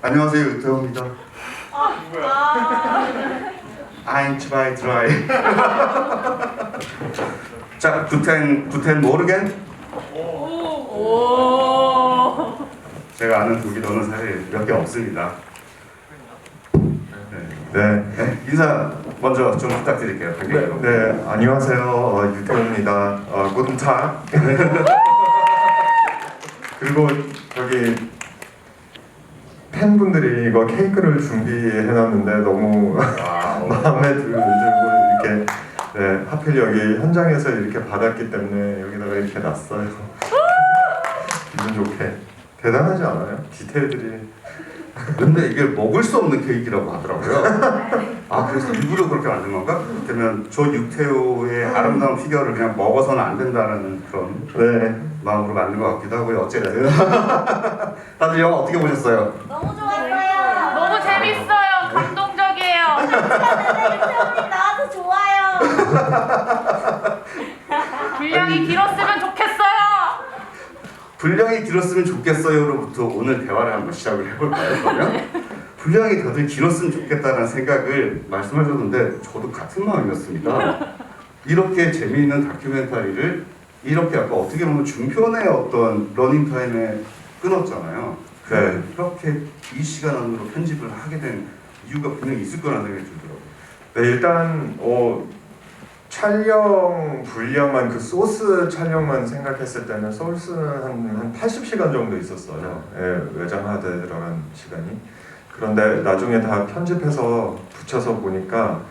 안녕하세요, 유태호입니다. Ein, zwei, drei. 자, 구텐 모르겐? 제가 아는 독일어는 사실 몇 개 없습니다. 네, 인사 먼저 좀 부탁드릴게요. 네, 안녕하세요. 유태호입니다. Guten Tag. 그리고 저기 팬분들이 이거 케이크를 준비해놨는데 너무 마음에 들고 이렇게 하필 여기 현장에서 이렇게 받았기 때문에 여기다가 이렇게 놨어요. 기분 좋게. 대단하지 않아요? 디테일들이. 근데 이게 먹을 수 없는 케이크라고 하더라고요. 아, 그래서 일부러 그렇게 만든 건가? 그러면 저 유태호의 아름다운 피규어를 그냥 먹어서는 안 된다는 그런 마음으로 만든 것 같기도 하고요. 어쨌든 다들 영화 어떻게 보셨어요? 너무 좋았어요. 너무 재밌어요. 감동적이에요. 유태훈님 나와서 좋아요. 분량이 길었으면 좋겠어요. 분량이 길었으면 좋겠어요로부터 오늘 대화를 한번 시작을 해볼까요? 그러면 분량이 다들 길었으면 좋겠다는 생각을 말씀하셨는데 저도 같은 마음이었습니다. 이렇게 재미있는 다큐멘터리를 이렇게 아까 어떻게 보면 중편의 어떤 러닝타임에 끊었잖아요. 네. 그렇게 이 시간 안으로 편집을 하게 된 이유가 분명히 있을 거라는 생각이 들더라고요. 네, 일단 촬영 분량만 그 소스 촬영만 생각했을 때는 소스는 한 80시간 정도 있었어요. 외장하드에 들어간 시간이. 그런데 나중에 다 편집해서 붙여서 보니까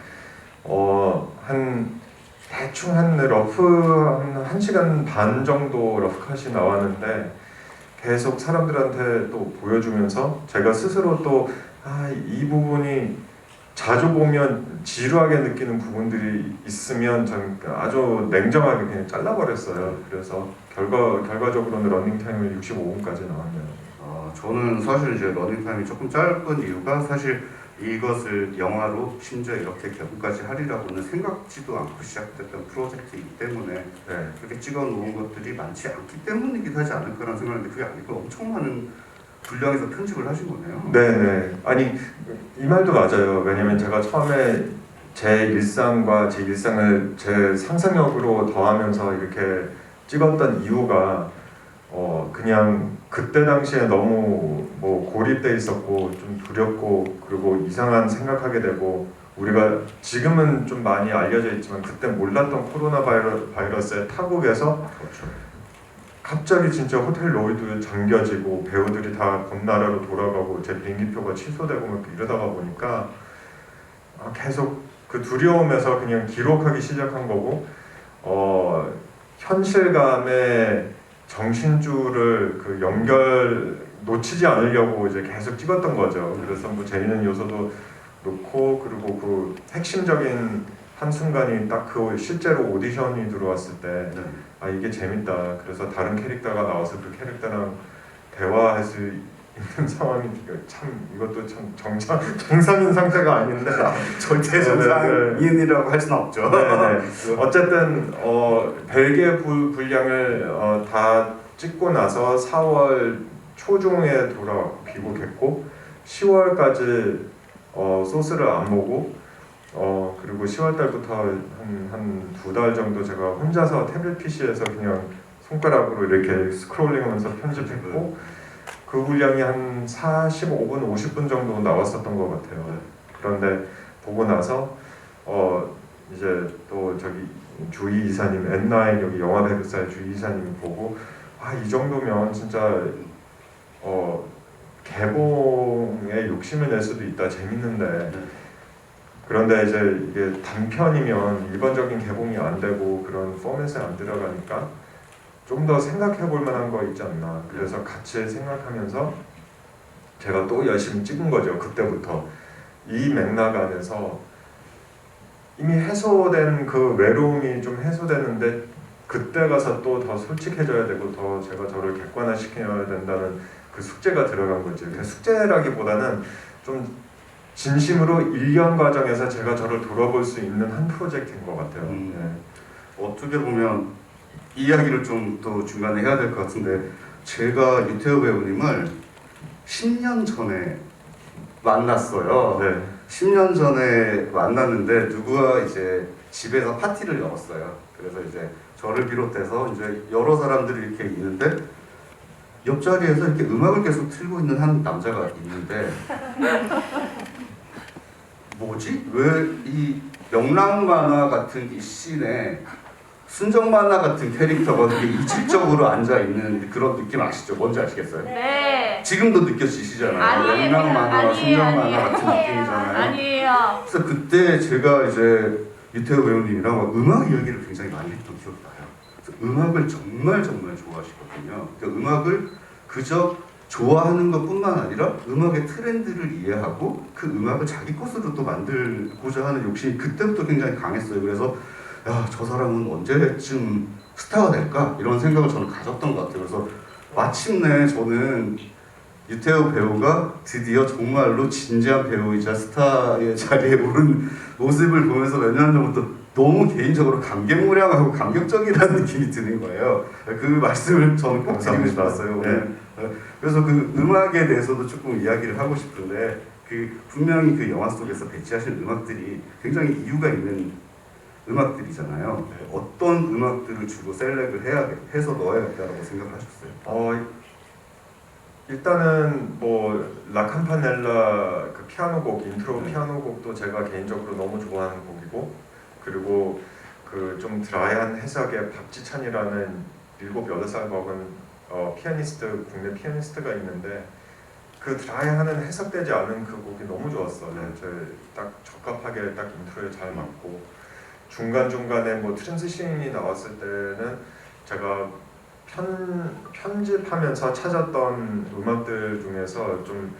대충 한 러프 한 1시간 반 정도 러프컷이 나왔는데 계속 사람들한테 또 보여주면서 제가 스스로 또 이 부분이 자주 보면 지루하게 느끼는 부분들이 있으면 전 아주 냉정하게 그냥 잘라버렸어요. 그래서 결과적으로는 러닝타임을 65분까지 나왔네요. 저는 사실 이제 러닝타임이 조금 짧은 이유가 사실 이것을 영화로 심지어 이렇게 개봉까지 하리라고는 생각지도 않고 시작됐던 프로젝트이기 때문에 그렇게 찍어 놓은 것들이 많지 않기 때문이기도 하지 않을까라는 생각인데 그게 아니고 엄청 많은 분량에서 편집을 하신 거네요. 네. 아니 이 말도 맞아요. 왜냐면 제가 처음에 제 일상과 제 일상을 제 상상력으로 더하면서 이렇게 찍었던 이유가 그냥 그때 당시에 너무 고립돼 있었고 좀 두렵고 그리고 이상한 생각하게 되고 우리가 지금은 좀 많이 알려져 있지만 그때 몰랐던 코로나 바이러스의 타국에서 갑자기 진짜 호텔 로이드 잠겨지고 배우들이 다 본나라로 돌아가고 제 비행기표가 취소되고 막 이러다가 보니까 계속 그 두려움에서 그냥 기록하기 시작한 거고 현실감의 정신줄을 그 연결 놓치지 않으려고 이제 계속 찍었던 거죠. 그래서 재밌는 요소도 놓고 그리고 그 핵심적인 한순간이 딱 그 실제로 오디션이 들어왔을 때 이게 재밌다. 그래서 다른 캐릭터가 나와서 그 캐릭터랑 대화할 수 있는 상황이 참 이것도 참 정상인 상태가 아닌데 절대 정상인이라고 할 수는 없죠. 어쨌든 벨기에 분량을 다 찍고 나서 4월 초중에 귀국했고 10월까지 소스를 안 보고 그리고 10월 달부터 한 2달 정도 제가 혼자서 태블릿 PC에서 그냥 손가락으로 이렇게 스크롤링하면서 편집했고 그 분량이 한 45분, 50분 정도 나왔었던 것 같아요. 그런데 보고 나서 이제 또 저기 주희 이사님, N9 여기 영화배급사의 주희 이사님이 보고 이 정도면 진짜 개봉에 욕심을 낼 수도 있다. 재밌는데 그런데 이제 이게 단편이면 일반적인 개봉이 안 되고 그런 포맷에 안 들어가니까 좀 더 생각해 볼 만한 거 있지 않나. 그래서 같이 생각하면서 제가 또 열심히 찍은 거죠. 그때부터 이 맥락 안에서 이미 해소된 그 외로움이 좀 해소되는데 그때 가서 또 더 솔직해져야 되고 더 제가 저를 객관화시켜야 된다는 그 숙제가 들어간 거죠. 그 숙제라기보다는 좀 진심으로 1년 과정에서 제가 저를 돌아볼 수 있는 한 프로젝트인 것 같아요. 어떻게 보면 이야기를 좀 또 중간에 해야 될 것 같은데 제가 유태호 배우님을 10년 전에 만났어요. 네. 10년 전에 만났는데 누가 이제 집에서 파티를 열었어요. 그래서 이제 저를 비롯해서 이제 여러 사람들이 이렇게 있는데 옆자리에서 이렇게 음악을 계속 틀고 있는 한 남자가 있는데 뭐지? 왜 이 명랑 만화 같은 이 씬에 순정 만화 같은 캐릭터가 되게 이질적으로 앉아 있는 그런 느낌 아시죠? 뭔지 아시겠어요? 네. 지금도 느껴지시잖아요. 아니에요. 명랑 만화와 아니에요. 순정 만화 같은 아니에요. 느낌이잖아요. 아니에요. 그래서 그때 제가 이제 유태우 배우님이랑 막 음악 이야기를 굉장히 많이 했던 기억이 나요. 그래서 음악을 정말 좋아하시거든요. 그러니까 음악을 그저 좋아하는 것뿐만 아니라 음악의 트렌드를 이해하고 그 음악을 자기 것으로 또 만들고자 하는 욕심이 그때부터 굉장히 강했어요. 그래서 야, 저 사람은 언제쯤 스타가 될까? 이런 생각을 저는 가졌던 것 같아요. 그래서 마침내 저는 유태우 배우가 드디어 정말로 진지한 배우이자 스타의 자리에 오른 모습을 보면서 몇 년 전부터 너무 개인적으로 감개무량하고 감격적이라는 느낌이 드는 거예요. 그 말씀을 저는 꼭 드리고 감사합니다. 싶었어요. 오늘. 그래서 그 음악에 대해서도 조금 이야기를 하고 싶은데 그 분명히 그 영화 속에서 배치하신 음악들이 굉장히 이유가 있는 음악들이잖아요. 어떤 음악들을 주로 셀렉을 해서 넣어야겠다라고 생각하셨어요? 일단은 뭐 라캄파넬라 그 피아노 곡 인트로 피아노 곡도 제가 개인적으로 너무 좋아하는 곡이고, 그리고 그 좀 드라이한 해석의 박지찬이라는 7-8살 먹은 피아니스트, 국내 피아니스트가 있는데 그 드라이하는 해석되지 않은 그 곡이 너무 좋았어요. 딱 적합하게 딱 인트로에 잘 맞고, 중간중간에 뭐 트랜지션이 나왔을 때는 제가 편집하면서 찾았던 음악들 중에서 좀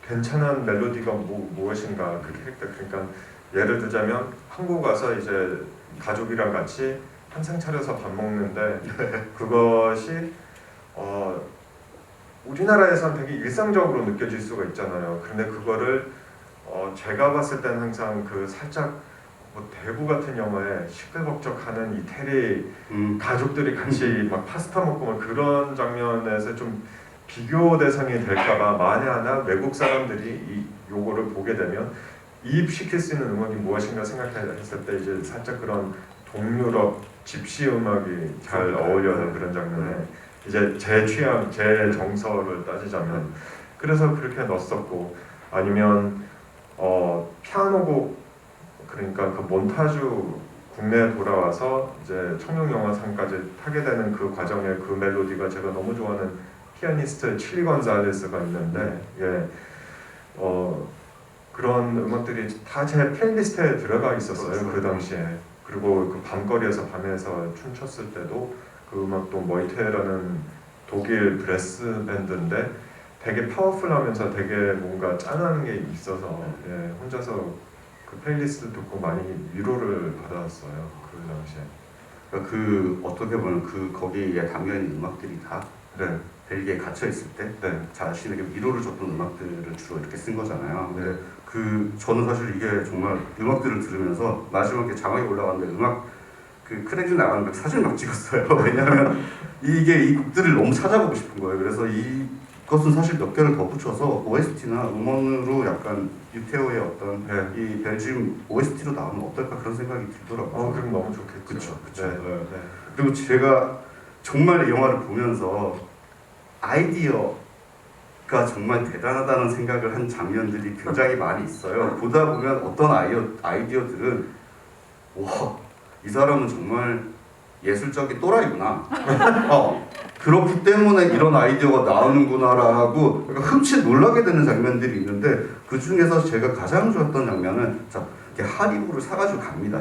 괜찮은 멜로디가 무엇인가 그 캐릭터, 그러니까 예를 들자면 한국 와서 이제 가족이랑 같이 한상 차려서 밥 먹는데 그것이 우리나라에선 되게 일상적으로 느껴질 수가 있잖아요. 근데 그거를 제가 봤을 때는 항상 그 살짝 뭐 대구 같은 영화에 시끌벅적하는 이태리 가족들이 같이 막 파스타 먹고 막 그런 장면에서 좀 비교 대상이 될까봐 만에 하나 외국 사람들이 요거를 보게 되면 이입시킬 수 있는 음악이 무엇인가 생각했을 때 이제 살짝 그런 동유럽 집시 음악이 잘 어울려는 그런 장면에 이제 제 취향, 제 정서를 따지자면 그래서 그렇게 넣었었고, 아니면 피아노곡, 그러니까 그 몬타주 국내에 돌아와서 이제 청룡영화상까지 타게 되는 그 과정에 그 멜로디가 제가 너무 좋아하는 피아니스트 칠리 건살레스가 있는데 그런 음악들이 다 제 플레이리스트에 들어가 있었어요. 그 당시에. 그리고 그 밤거리에서 밤에서 춤췄을 때도 그 음악도 머이테라는 독일 브레스 밴드인데 되게 파워풀하면서 되게 뭔가 짠한 게 있어서 혼자서 그 플레이리스트 듣고 많이 위로를 받았어요. 그 당시에. 그러니까 그 어떻게 보면 그 거기에 담겨 있는 음악들이 다 벨기에 갇혀 있을 때 자신에게 위로를 줬던 음악들을 주로 이렇게 쓴 거잖아요. 근데 그 저는 사실 이게 정말 음악들을 들으면서 마지막에 자막이 올라갔는데 음악 그 크레딧 나가는 거 사진 막 찍었어요. 왜냐하면 이 곡들을 너무 찾아보고 싶은 거예요. 그래서 이것은 사실 몇 개를 더 붙여서 OST나 음원으로 약간 유태오의 어떤 이 벨지움 OST로 나오면 어떨까 그런 생각이 들더라고요. 그럼 너무 좋겠죠. 그렇죠. 그리고 제가 정말 이 영화를 보면서 아이디어가 정말 대단하다는 생각을 한 장면들이 굉장히 많이 있어요. 보다 보면 어떤 아이디어들은 와, 이 사람은 정말 예술적인 또라이구나. 그렇기 때문에 이런 아이디어가 나오는구나라고 흠칫 놀라게 되는 장면들이 있는데 그 중에서 제가 가장 좋았던 장면은 이렇게 하리보를 사가지고 갑니다.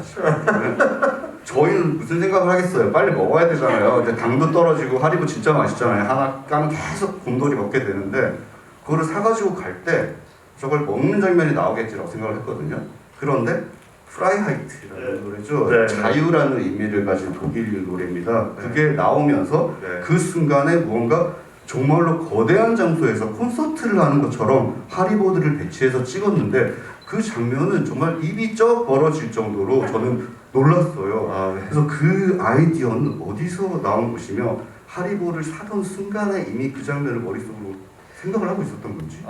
저희는 무슨 생각을 하겠어요. 빨리 먹어야 되잖아요. 근데 당도 떨어지고 하리보 진짜 맛있잖아요. 하나 까면 계속 곰돌이 먹게 되는데 그거를 사가지고 갈 때 저걸 먹는 장면이 나오겠지라고 생각을 했거든요. 그런데 프라이하이트라는 노래죠. 자유라는 의미를 가진 독일 노래입니다. 그게 나오면서 그 순간에 무언가 정말로 거대한 장소에서 콘서트를 하는 것처럼 하리보들을 배치해서 찍었는데 그 장면은 정말 입이 쩍 벌어질 정도로 저는 놀랐어요. 그래서 그 아이디어는 어디서 나온 것이며 하리보를 사던 순간에 이미 그 장면을 머릿속으로 생각을 하고 있었던 건지?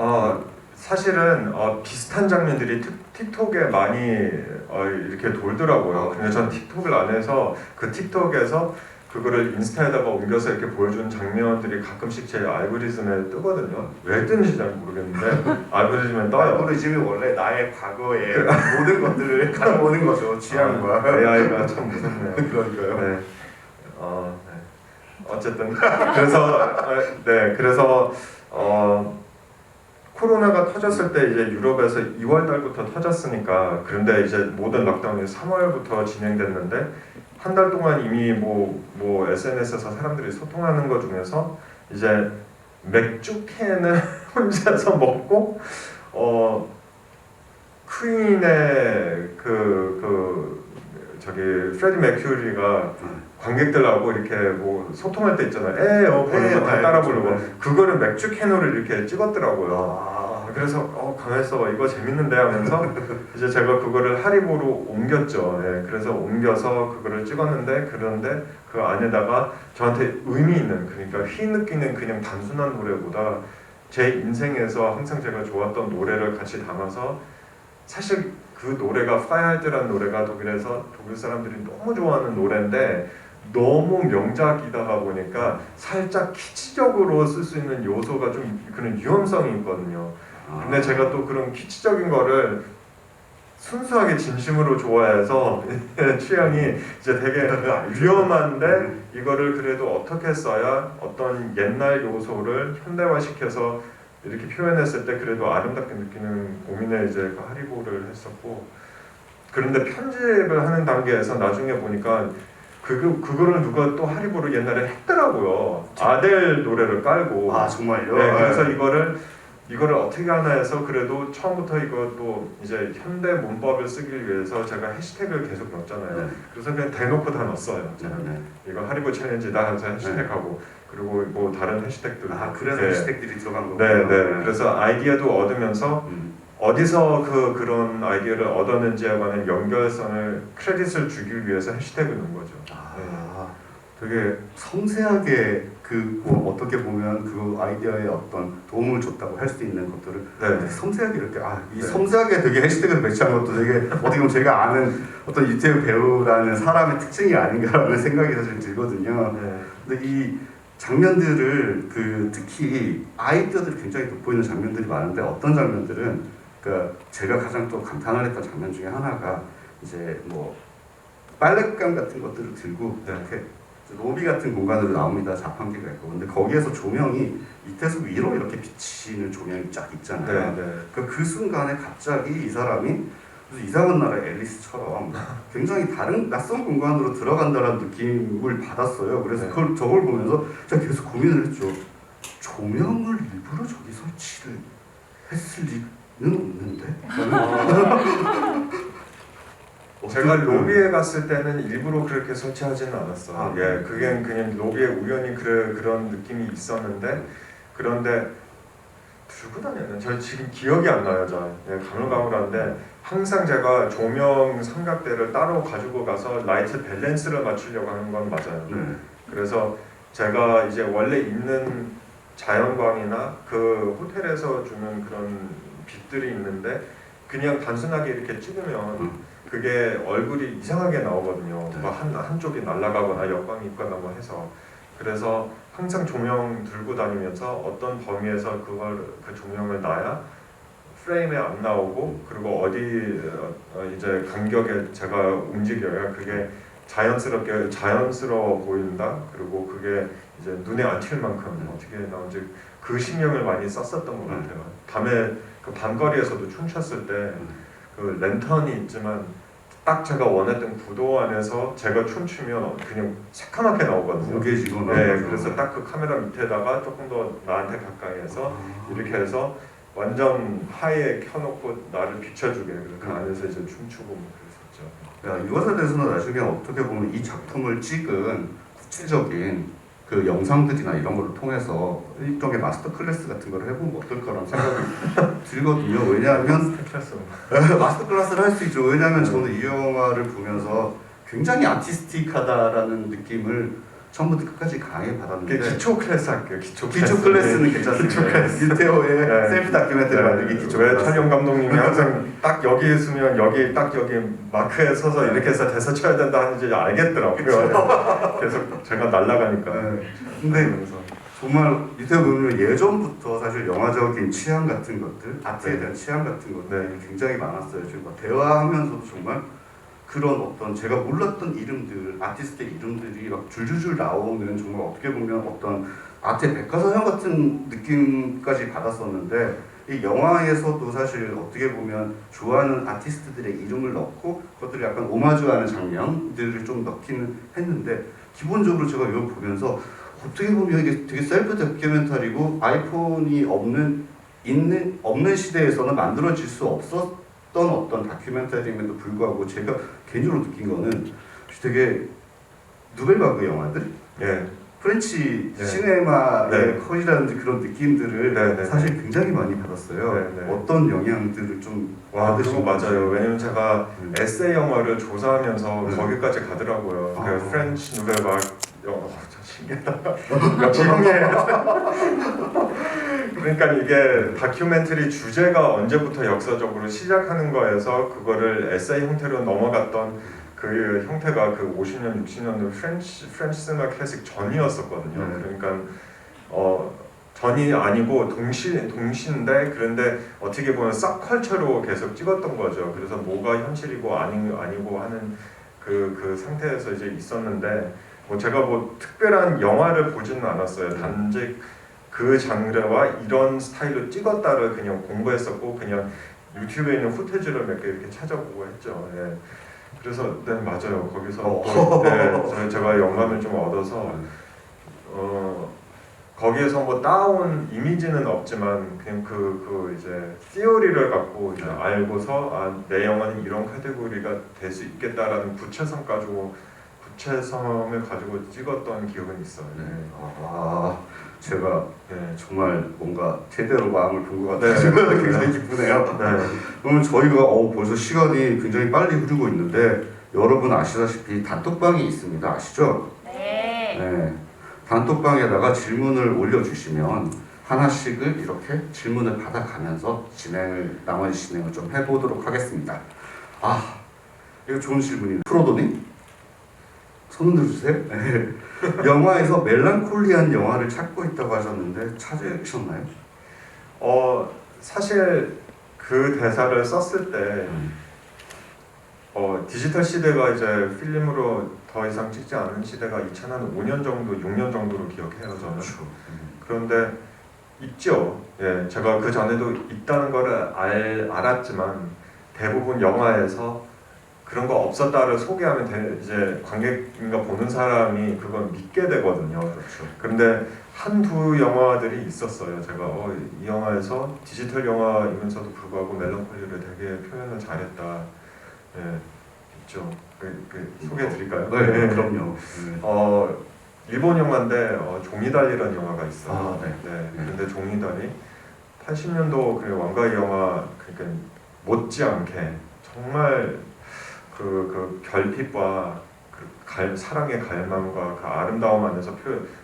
사실은 비슷한 장면들이 틱톡에 많이 이렇게 돌더라고요. 근데 전 틱톡을 안 해서 그 틱톡에서 그거를 인스타에다가 옮겨서 이렇게 보여주는 장면들이 가끔씩 제 알고리즘에 뜨거든요. 왜 뜨는지 잘 모르겠는데 알고리즘에 떠요. 알고리즘이 원래 나의 과거의 모든 것들을 가져오는 거죠. 취향과. AI가 참 무섭네요. 그러니까요. 네. 네. 어쨌든 그래서 코로나가 터졌을 때 이제 유럽에서 2월 달부터 터졌으니까 그런데 이제 모든 락다운이 3월부터 진행됐는데 한 달 동안 이미 뭐 SNS에서 사람들이 소통하는 것 중에서 이제 맥주 캔을 혼자서 먹고 퀸의 저기 프레디 mercury가 관객들하고 이렇게 뭐 소통할 때 있잖아요. 부르고 다 따라 부르고 그거를 맥주 캔으로 이렇게 찍었더라고요. 그래서 가만있어 이거 재밌는데 하면서 이제 제가 그거를 하리보로 옮겼죠. 예, 그래서 옮겨서 그거를 찍었는데 그런데 그 안에다가 저한테 의미 있는 그러니까 휘 느끼는 그냥 단순한 노래보다 제 인생에서 항상 제가 좋았던 노래를 같이 담아서 사실 그 노래가 파이하드라는 노래가 독일에서 독일 사람들이 너무 좋아하는 노래인데 너무 명작이다가 보니까 살짝 키치적으로 쓸 수 있는 요소가 좀 그런 위험성이 있거든요. 근데 제가 또 그런 키치적인 거를 순수하게 진심으로 좋아해서 취향이 이제 되게 위험한데 이거를 그래도 어떻게 써야 어떤 옛날 요소를 현대화시켜서 이렇게 표현했을 때 그래도 아름답게 느끼는 고민에 이제 그 하리보를 했었고 그런데 편집을 하는 단계에서 나중에 보니까 그거를 누가 또 하리보를 옛날에 했더라고요. 아델 노래를 깔고. 정말요? 네, 그래서 이거를 어떻게 하나 해서 그래도 처음부터 이것도 이제 현대 문법을 쓰기 위해서 제가 해시태그를 계속 넣었잖아요. 그래서 그냥 대놓고 다 넣었어요. 제가. 이거 하리보 챌린지다 하면서 해시태그하고 그리고 뭐 다른 해시태그들. 그래서 해시태그들이 들어간 거군요. 네. 그래서 아이디어도 얻으면서 어디서 그런 아이디어를 얻었는지에 관한 연결성을 크레딧을 주기 위해서 해시태그 넣은 거죠. 되게 섬세하게 뭐 어떻게 보면 그 아이디어에 어떤 도움을 줬다고 할 수 있는 것들을 되게 섬세하게 이렇게 이 섬세하게 되게 해시태그를 배치한 것도 되게 어떻게 보면 제가 아는 어떤 유태우 배우라는 사람의 특징이 아닌가라는 생각이 사실 들거든요. 근데 이 장면들을 특히 아이디어들이 굉장히 돋보이는 장면들이 많은데 어떤 장면들은 그러니까 제가 가장 또 감탄을 했던 장면 중에 하나가 이제 뭐 빨랫감 같은 것들을 들고 이렇게 로비 같은 공간으로 나옵니다. 자판기가 있고 근데 거기에서 조명이 밑에서 위로 이렇게 비치는 조명이 쫙 있잖아요. 그 순간에 갑자기 이 사람이 이상한 나라의 앨리스처럼 굉장히 다른 낯선 공간으로 들어간다는 느낌을 받았어요. 그래서 저걸 보면서 제가 계속 고민을 했죠. 조명을 일부러 저기 설치를 했을 리는 없는데? 제가 로비에 갔을 때는 일부러 그렇게 설치하지는 않았어요. 그게 그냥 로비에 우연히 그런 느낌이 있었는데 그런데 들고 다녔나? 저 지금 기억이 안 나요. 가물가물한데 항상 제가 조명 삼각대를 따로 가지고 가서 라이트 밸런스를 맞추려고 하는 건 맞아요. 그래서 제가 이제 원래 있는 자연광이나 그 호텔에서 주는 그런 빛들이 있는데 그냥 단순하게 이렇게 찍으면 그게 얼굴이 이상하게 나오거든요. 한쪽이 날아가거나 역광이 있거나 뭐 해서 그래서 항상 조명 들고 다니면서 어떤 범위에서 그 조명을 놔야 프레임에 안 나오고 그리고 어디 이제 간격에 제가 움직여야 그게 자연스러워 보인다. 그리고 그게 이제 눈에 안 튈 만큼 어떻게 나온지 그 신경을 많이 썼었던 것 같아요. 밤에 그 밤거리에서도 춤췄을 때 그 랜턴이 있지만 딱 제가 원했던 구도 안에서 제가 춤추면 그냥 새카맣게 나오거든요. 무게지거나. 그래서 딱 그 카메라 밑에다가 조금 더 나한테 가까이해서 이렇게 해서 완전 하이에 켜놓고 나를 비춰주게 그 안에서 이제 춤추고 뭐 그랬었죠. 이것에 대해서는 나중에 어떻게 보면 이 작품을 찍은 구체적인 그 영상들이나 이런 거를 통해서 일종의 마스터 클래스 같은 걸 해보면 어떨까라는 생각이 들거든요. 왜냐하면 마스터 클래스를 할 수 있죠. 왜냐하면 저는 이 영화를 보면서 굉장히 아티스틱하다라는 느낌을 처음부터 끝까지 강의 이게 받았는데 기초 클래스 할게요. 기초 기초 클래스는 괜찮습니다. 기초 클래스. 유태호의 네. 셀프 다큐멘터리 만들기 기초 왜 클래스. 촬영 감독님이 항상 딱 여기 있으면 여기 딱 여기 마크에 서서 이렇게 해서 대사 쳐야 된다 하는지 알겠더라고요. 계속 제가 날아가니까. 네. 근데 그러면서. 정말 유태호 감독님 예전부터 사실 영화적인 취향 같은 것들, 아트에 대한 취향 같은 것들이 굉장히 많았어요. 지금 뭐 대화하면서도 정말 그런 어떤 제가 몰랐던 이름들, 아티스트의 이름들이 막 줄줄줄 나오는 정말 어떻게 보면 어떤 아트의 백과사전 같은 느낌까지 받았었는데 이 영화에서도 사실 어떻게 보면 좋아하는 아티스트들의 이름을 넣고 그것들을 약간 오마주하는 장면들을 좀 넣기는 했는데 기본적으로 제가 이걸 보면서 어떻게 보면 이게 되게 셀프 다큐멘터리고 아이폰이 없는 시대에서는 만들어질 수 없었던 어떤 다큐멘터리임에도 불구하고 제가 개인적으로 느낀 거는 되게 누벨바그 영화들, 예. 프렌치 네. 시네마의 네. 컷이라든지 그런 느낌들을 네, 네, 사실 굉장히 많이 받았어요. 네, 네. 어떤 영향들을 좀 와, 그거 받으신 건지. 맞아요. 왜냐면 제가 에세이 영화를 조사하면서 네. 거기까지 가더라고요. 아. 그 프렌치 누벨바그 저 신기하다. 역시 형이에요. 그러니까 이게 다큐멘터리 주제가 언제부터 역사적으로 시작하는 거에서 그거를 에세이 형태로 넘어갔던 그 형태가 그 50년, 60년도 프렌치 시네마 클래식 전이었었거든요. 네. 그러니까 전이 아니고 동시인데 그런데 어떻게 보면 쌉컬처로 계속 찍었던 거죠. 그래서 뭐가 현실이고 아니고 하는 그 상태에서 이제 있었는데 뭐 제가 뭐 특별한 영화를 보지는 않았어요. 단지 그 장르와 이런 스타일로 찍었다를 그냥 공부했었고 그냥 유튜브에 있는 후테지를 몇 개 이렇게 찾아보고 했죠. 예. 그래서 네 맞아요. 거기서 또, 네, 제가 영감을 좀 얻어서 거기에서 뭐 따온 이미지는 없지만 그냥 그 이제 티오리를 갖고 이제 알고서 아, 내 영화는 이런 카테고리가 될 수 있겠다라는 구체성을 가지고 찍었던 기억은 있어요. 네. 제가 네. 정말 뭔가 제대로 마음을 본 것 네. 같아서 굉장히 기쁘네요. 네. 그러면 저희가 벌써 시간이 굉장히 빨리 흐르고 있는데 여러분 아시다시피 단톡방이 있습니다. 아시죠? 네. 네. 단톡방에다가 질문을 올려주시면 하나씩을 이렇게 질문을 받아가면서 나머지 진행을 좀 해보도록 하겠습니다. 이거 좋은 질문이네요. 프로도님? 손 들어주세요. 네. 영화에서 멜랑콜리한 영화를 찾고 있다고 하셨는데 찾으셨나요? 사실 그 대사를 썼을 때 디지털 시대가 이제 필름으로 더 이상 찍지 않은 시대가 2005년 정도, 6년 정도로 기억해요 저는. 그렇죠. 그런데 있죠. 예, 제가 그 전에도 있다는 거를 알았지만 대부분 영화에서 그런 거 없었다를 소개하면 이제 관객인가 보는 사람이 그건 믿게 되거든요. 그렇죠. 그런데 한두 영화들이 있었어요. 제가 이 영화에서 디지털 영화이면서도 불구하고 멜랑콜리를 되게 표현을 잘했다. 예, 있죠. 소개해 드릴까요? 네, 그럼요. 일본 영화인데 종이달리라는 영화가 있어요. 네. 그런데 종이달리 80년도 그 왕가의 영화 그러니까 못지않게 정말 그 결핍과 사랑의 갈망과 그 아름다움 안에서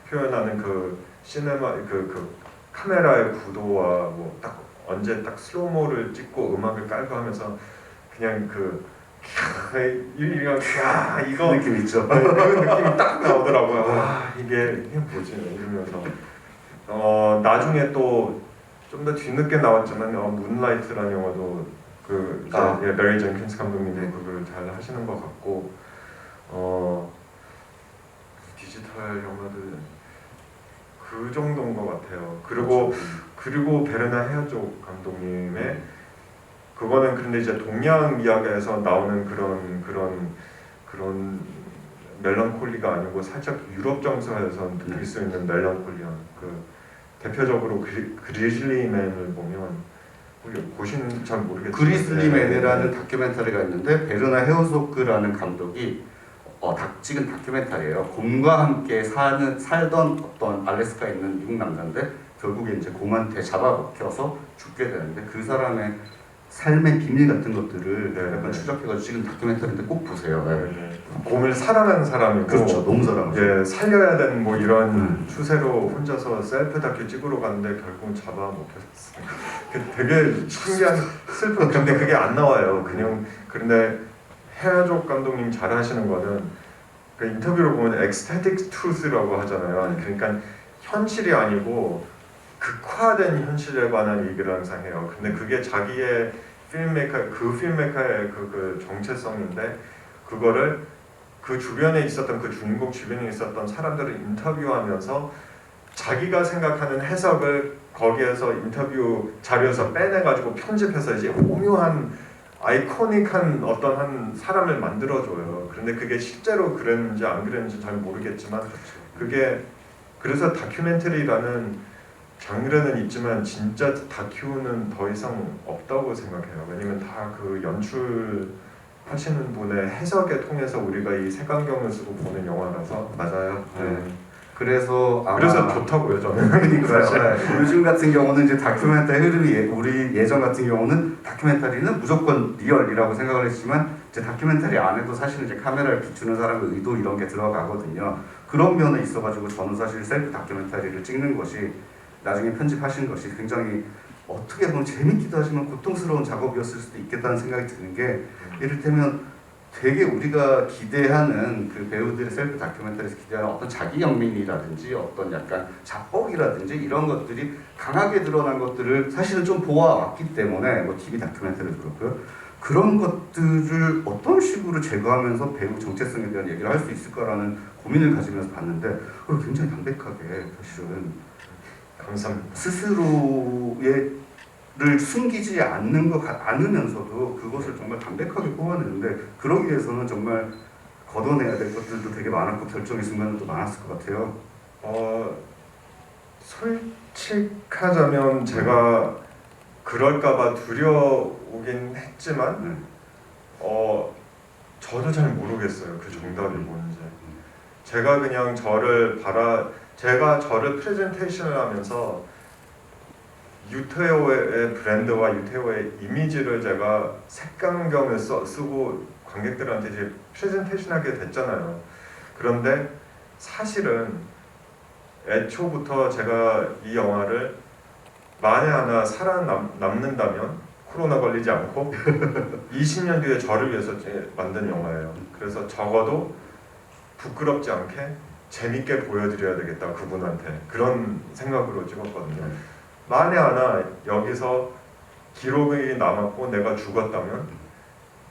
표현하는 그 시네마 그 카메라의 구도와 뭐 딱 언제 딱 슬로모를 찍고 음악을 깔고 하면서 그냥 이거 느낌 있죠. 그 느낌이 딱 나오더라고요. 이게 뭐지 이러면서 나중에 또 좀 더 뒤늦게 나왔지만 문라이트라는 영화도 메리 젠킨스 감독님이 그걸 잘 하시는 것 같고 디지털 영화들 그 정도인 것 같아요. 그리고 베르나 헤어족 감독님의 그거는 근데 이제 동양 미학에서 나오는 그런 멜랑콜리가 아니고 살짝 유럽 정서에서 느낄 수 있는 멜랑콜리한 대표적으로 그리즐리맨을 보면 보시는 잘 모르겠지만 그리즐리맨이라는 다큐멘터리가 있는데 베르나 헤어소크라는 감독이 찍은 다큐멘터리예요. 곰과 함께 살던 어떤 알래스카에 있는 미국 남자인데 결국에 이제 곰한테 잡아먹혀서 죽게 되는데 그 사람의 삶의 비밀 같은 것들을 네, 약간 네. 추적해가지고 찍은 다큐멘터리인데 꼭 보세요. 네. 곰을 사랑하는 사람이고 그렇죠. 너무 사랑하죠. 예, 살려야 되는 뭐 이런 추세로 혼자서 셀프 다큐 찍으러 갔는데 결국 잡아먹혔어요. 되게 신기한 슬픈 근데 그게 안 나와요. 그냥 그런데 헤아족 감독님 잘하시는 거는 그 인터뷰를 보면 ecstatic truth라고 하잖아요. 그러니까 현실이 아니고 극화된 현실에 관한 얘기를 항상 해요. 근데 그게 자기의 필메이커의 그 정체성인데 그거를 그 주변에 있었던 그 주인공 주변에 있었던 사람들을 인터뷰하면서 자기가 생각하는 해석을 거기에서 인터뷰 자료에서 빼내가지고 편집해서 이제 오묘한 아이코닉한 어떤 한 사람을 만들어줘요. 그런데 그게 실제로 그랬는지 안 그랬는지 잘 모르겠지만 그게 그래서 다큐멘터리라는 장르는 있지만 진짜 다큐는 더 이상 없다고 생각해요. 왜냐면 다 그 연출하시는 분의 해석에 통해서 우리가 이 색안경을 쓰고 보는 영화라서 맞아요. 네. 그래서 아마 그래서 좋다고요 저는. 그러니까요. 네. 요즘 같은 경우는 이제 다큐멘터리 흐름이 우리 예전 같은 경우는 다큐멘터리는 무조건 리얼이라고 생각을 했지만 이제 다큐멘터리 안에도 사실은 이제 카메라를 비추는 사람의 의도 이런 게 들어가거든요. 그런 면에 있어가지고 저는 사실 셀프 다큐멘터리를 찍는 것이 나중에 편집하신 것이 굉장히 어떻게 보면 재밌기도 하지만 고통스러운 작업이었을 수도 있겠다는 생각이 드는 게 이를테면 되게 우리가 기대하는 그 배우들의 셀프 다큐멘터리에서 기대하는 어떤 자기 영민이라든지 어떤 약간 자뻑이라든지 이런 것들이 강하게 드러난 것들을 사실은 좀 보아왔기 때문에 뭐 TV 다큐멘터리도 그렇고요. 그런 것들을 어떤 식으로 제거하면서 배우 정체성에 대한 얘기를 할 수 있을까라는 고민을 가지면서 봤는데 그걸 굉장히 담백하게 사실은 감사합니다. 스스로를 숨기지 않으면서도 그것을 정말 담백하게 뽑아내는데 그러기 위해서는 정말 걷어내야 될 것들도 되게 많았고 결정의 순간들도 많았을 것 같아요. 솔직하자면 제가 그럴까봐 두려우긴 했지만 저도 잘 모르겠어요. 그 정답이 뭔지. 제가 그냥 제가 저를 프레젠테이션을 하면서 유태오의 브랜드와 유태오의 이미지를 제가 색감경을 쓰고 관객들한테 이제 프레젠테이션하게 됐잖아요. 그런데 사실은 애초부터 제가 이 영화를 만에 하나 살아남는다면 코로나 걸리지 않고 20년 뒤에 저를 위해서 만든 영화예요. 그래서 적어도 부끄럽지 않게 재밌게 보여드려야 되겠다 그분한테 그런 생각으로 찍었거든요. 만에 하나 여기서 기록이 남았고 내가 죽었다면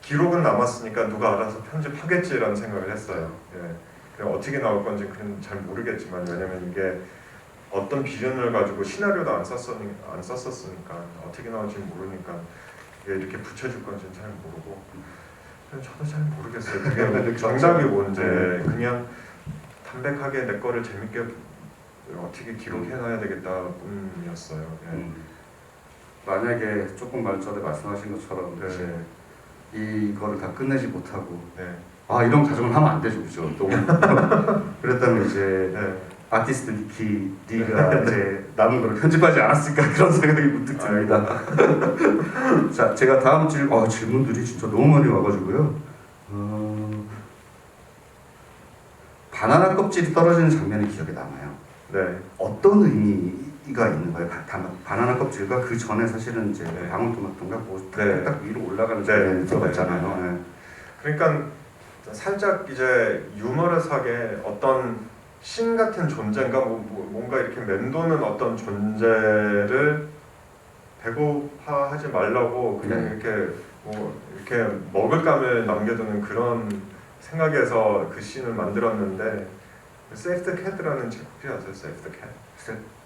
기록은 남았으니까 누가 알아서 편집하겠지라는 생각을 했어요. 예. 그냥 어떻게 나올 건지 그건 잘 모르겠지만 왜냐면 이게 어떤 비전을 가지고 시나리오도 안 썼었으니까 어떻게 나올지 모르니까 이게 이렇게 붙여줄 건지는 잘 모르고 저도 잘 모르겠어요. 그게 정답이 뭔지 그냥 담백하게 내 거를 재밌게 어떻게 기록해놔야 되겠다 뿐이었어요. 예. 만약에 조금 전에 말씀하신 것처럼 네. 이거를 다 끝내지 못하고 네. 이런 가정을 하면 안 되죠, 그죠? 또 그랬다면 이제 네. 아티스트 니가 이제 남은 걸 편집하지 않았을까 그런 생각이 문득 듭니다. 자, 제가 다음 질문들이 진짜 너무 많이 와가지고요. 바나나 껍질이 떨어지는 장면이 기억에 남아요. 네. 어떤 의미가 있는 거예요? 바나나 껍질과 그 전에 사실은 이제 방울토마토인가 네. 딱 위로 올라가는 장면이 네. 들어갔잖아요. 네. 그러니까 살짝 이제 유머러스하게 어떤 신 같은 존재인가 뭔가 이렇게 맴도는 어떤 존재를 배고파하지 말라고 그냥 이렇게 이렇게 먹을감을 남겨두는 그런 생각에서 그 씬을 만들었는데 Save the Cat라는 책 혹시 아세요? Save the Cat?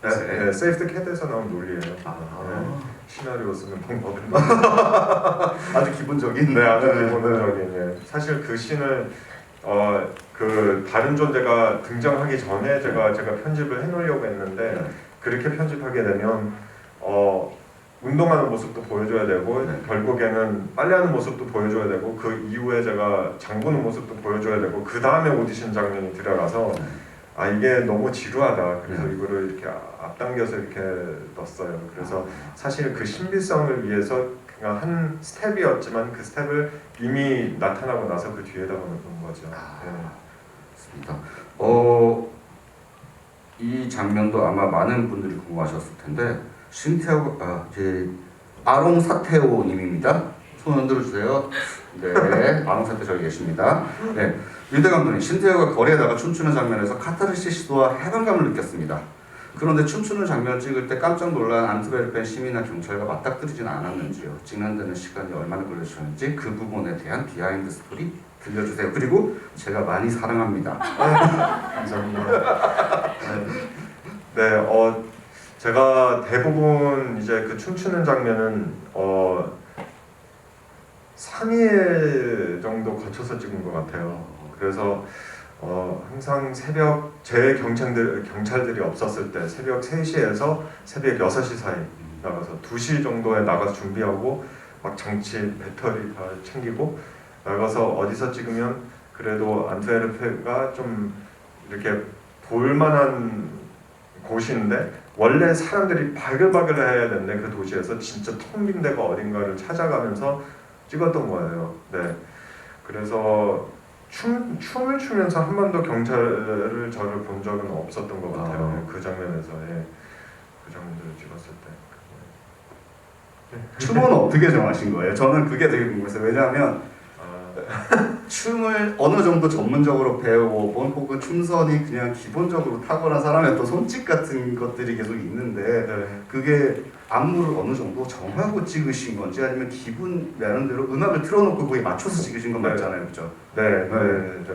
네, Save the Cat에서 나온 논리예요. 네, 시나리오 쓰는 방법을 아주 기본적인. 네, 아주 기본적인. 예. 사실 그 씬을 그 다른 존재가 등장하기 전에 제가 편집을 해놓으려고 했는데 그렇게 편집하게 되면 운동하는 모습도 보여줘야 되고 결국에는 빨래하는 모습도 보여줘야 되고 그 이후에 제가 장 보는 모습도 보여줘야 되고 그 다음에 오디션 장면이 들어가서 이게 너무 지루하다. 그래서 이거를 이렇게 앞당겨서 이렇게 넣었어요. 그래서 사실 그 신비성을 위해서 그러니까 한 스텝이었지만 그 스텝을 이미 나타나고 나서 그 뒤에다가 놓은 거죠. 맞습니다. 이 장면도 아마 많은 분들이 궁금하셨을 텐데 이제 아롱 사테오님입니다. 손 흔들어 주세요. 네, 아롱 사테 저기 계십니다. 네, 유대 감독님, 신태호가 거리에다가 춤추는 장면에서 카타르시스와 해방감을 느꼈습니다. 그런데 춤추는 장면을 찍을 때 깜짝 놀란 안트베르펜 시민이나 경찰과 맞닥뜨리진 않았는지요. 찍는 데는 시간이 얼마나 걸리셨는지 그 부분에 대한 비하인드 스토리 들려주세요. 그리고 제가 많이 사랑합니다. 감사합니다. 네, 제가 대부분 이제 그 춤추는 장면은 3일 정도 거쳐서 찍은 것 같아요. 그래서 항상 새벽 제 경찰들이 없었을 때 새벽 3시에서 새벽 6시 사이 나가서 2시 정도에 나가서 준비하고 막 장치 배터리 다 챙기고 나가서 어디서 찍으면 그래도 안트베르펜가 좀 이렇게 볼만한 곳인데 원래 사람들이 바글바글 해야 되는데 그 도시에서 진짜 텅 빈 데가 어딘가를 찾아가면서 찍었던 거예요. 네, 그래서 춤을 추면서 한 번도 경찰을 저를 본 적은 없었던 것 같아요. 그 장면에서 그 장면들을 찍었을 때. 춤은 어떻게 정하신 거예요? 저는 그게 되게 궁금했어요. 왜냐하면 춤을 어느 정도 전문적으로 배워본 혹은 춤선이 그냥 기본적으로 타고난 사람의 또 손짓 같은 것들이 계속 있는데 그게 안무를 어느 정도 정하고 찍으신 건지 아니면 기분 나름대로 음악을 틀어놓고 거기에 맞춰서 찍으신 건 맞잖아요, 그렇죠? 네,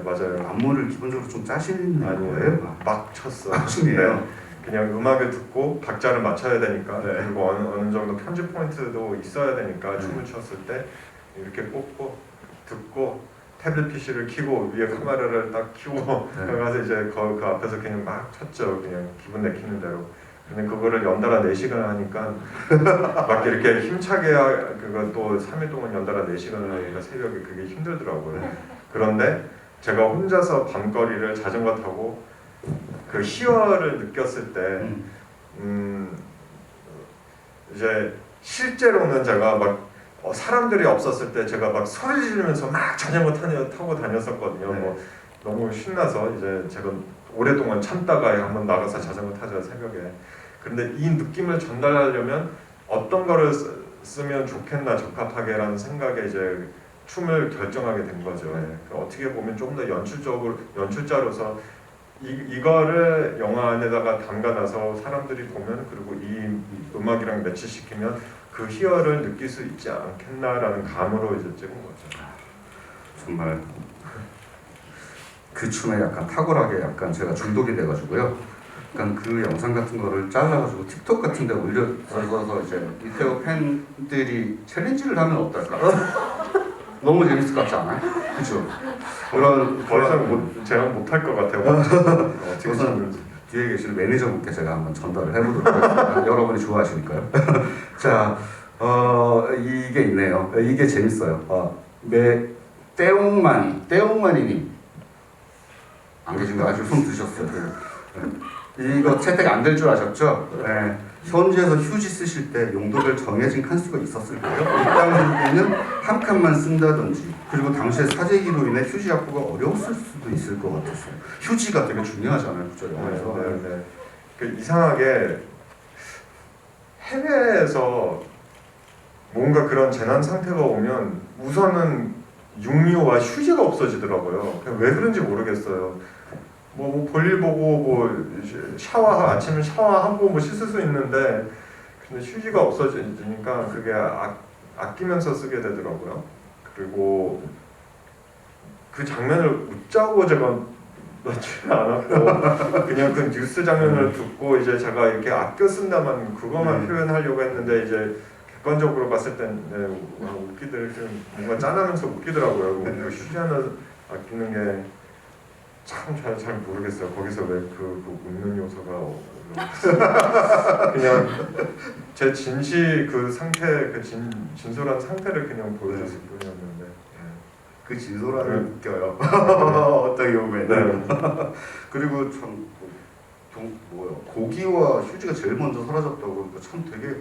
맞아요. 안무를 기본적으로 좀 짜시는 거예요? 아니에요. 막 쳤어. 춤이에요? 네. 그냥 음악을 듣고 박자를 맞춰야 되니까 그리고 어느 정도 편집 포인트도 있어야 되니까 춤을 췄을 때 이렇게 꽂고 듣고 태블릿 PC를 켜고 위에 카메라를 딱 켜고 가서 이제 그 앞에서 그냥 막 쳤죠. 그냥 기분 내키는 대로. 근데 그거를 연달아 4시간 하니까 막 이렇게 힘차게 그거 또 3일 동안 연달아 4시간을 하니까 새벽에 그게 힘들더라고요. 그런데 제가 혼자서 밤거리를 자전거 타고 그 희열을 느꼈을 때 이제 실제로는 제가 막 사람들이 없었을 때 제가 막 소리 지르면서 막 자전거 타고 다녔었거든요. 뭐 너무 신나서 이제 제가 오랫동안 참다가 한번 나가서 자전거 타자 새벽에. 근데 이 느낌을 전달하려면 어떤 거를 쓰면 좋겠나 적합하게라는 생각에 이제 춤을 결정하게 된 거죠. 어떻게 보면 좀 더 연출자로서 이거를 영화 안에다가 담가놔서 사람들이 보면 그리고 이 음악이랑 매치시키면 그 희열을 느낄 수 있지 않겠나라는 감으로 이제 찍은 거죠. 정말 그 춤에 약간 탁월하게 약간 제가 중독이 돼가지고요. 약간 그 영상 같은 거를 잘라가지고 틱톡 같은 데 올려서 이제 이태호 팬들이 챌린지를 하면 어떨까? 너무 재밌을 것 같지 않아요? 그렇죠? 더 이상 제가 못할 것 같아요. 어떻게 찾는지. 뒤에 계시는 매니저분께 제가 한번 전달을 해보도록 하겠습니다. 여러분이 좋아하시니까요. 자, 이게 있네요. 이게 재밌어요. 떼옹만이님 안 계신가? 아직 손 드셨어요. 이거 채택 안 될 줄 아셨죠? 네. 현지에서 휴지 쓰실 때 용도별 정해진 칸수가 있었을까요? 일단은 한 칸만 쓴다든지 그리고 당시에 사재기로 인해 휴지 확보가 어려웠을 수도 있을 것 같았어요. 휴지가 되게 중요하잖아요, 그죠? 영화에서. 그 이상하게 해외에서 뭔가 재난 상태가 오면 우선은 육류와 휴지가 없어지더라고요. 왜 그런지 모르겠어요. 뭐 볼일 보고 뭐 아침에 샤워하고 뭐 씻을 수 있는데 근데 휴지가 없어지니까 그게 아끼면서 쓰게 되더라고요. 그리고 그 장면을 웃자고 제가 넣지는 않았고 그냥 그 뉴스 장면을 듣고 이제 제가 이렇게 아껴 쓴다만 그것만 표현하려고 했는데 이제 객관적으로 봤을 땐 뭔가 짠하면서 웃기더라고요. 그 휴지 하나 아끼는 게 참 잘 모르겠어요. 거기서 왜 그 웃는 요소가 그냥 제 진시 그 상태 진솔한 상태를 그냥 보여줬을 뿐이었는데 그 진솔함을 느껴요. 어떤 경우에는. 그리고 참 고기와 휴지가 제일 먼저 사라졌다고 그러니까 참 되게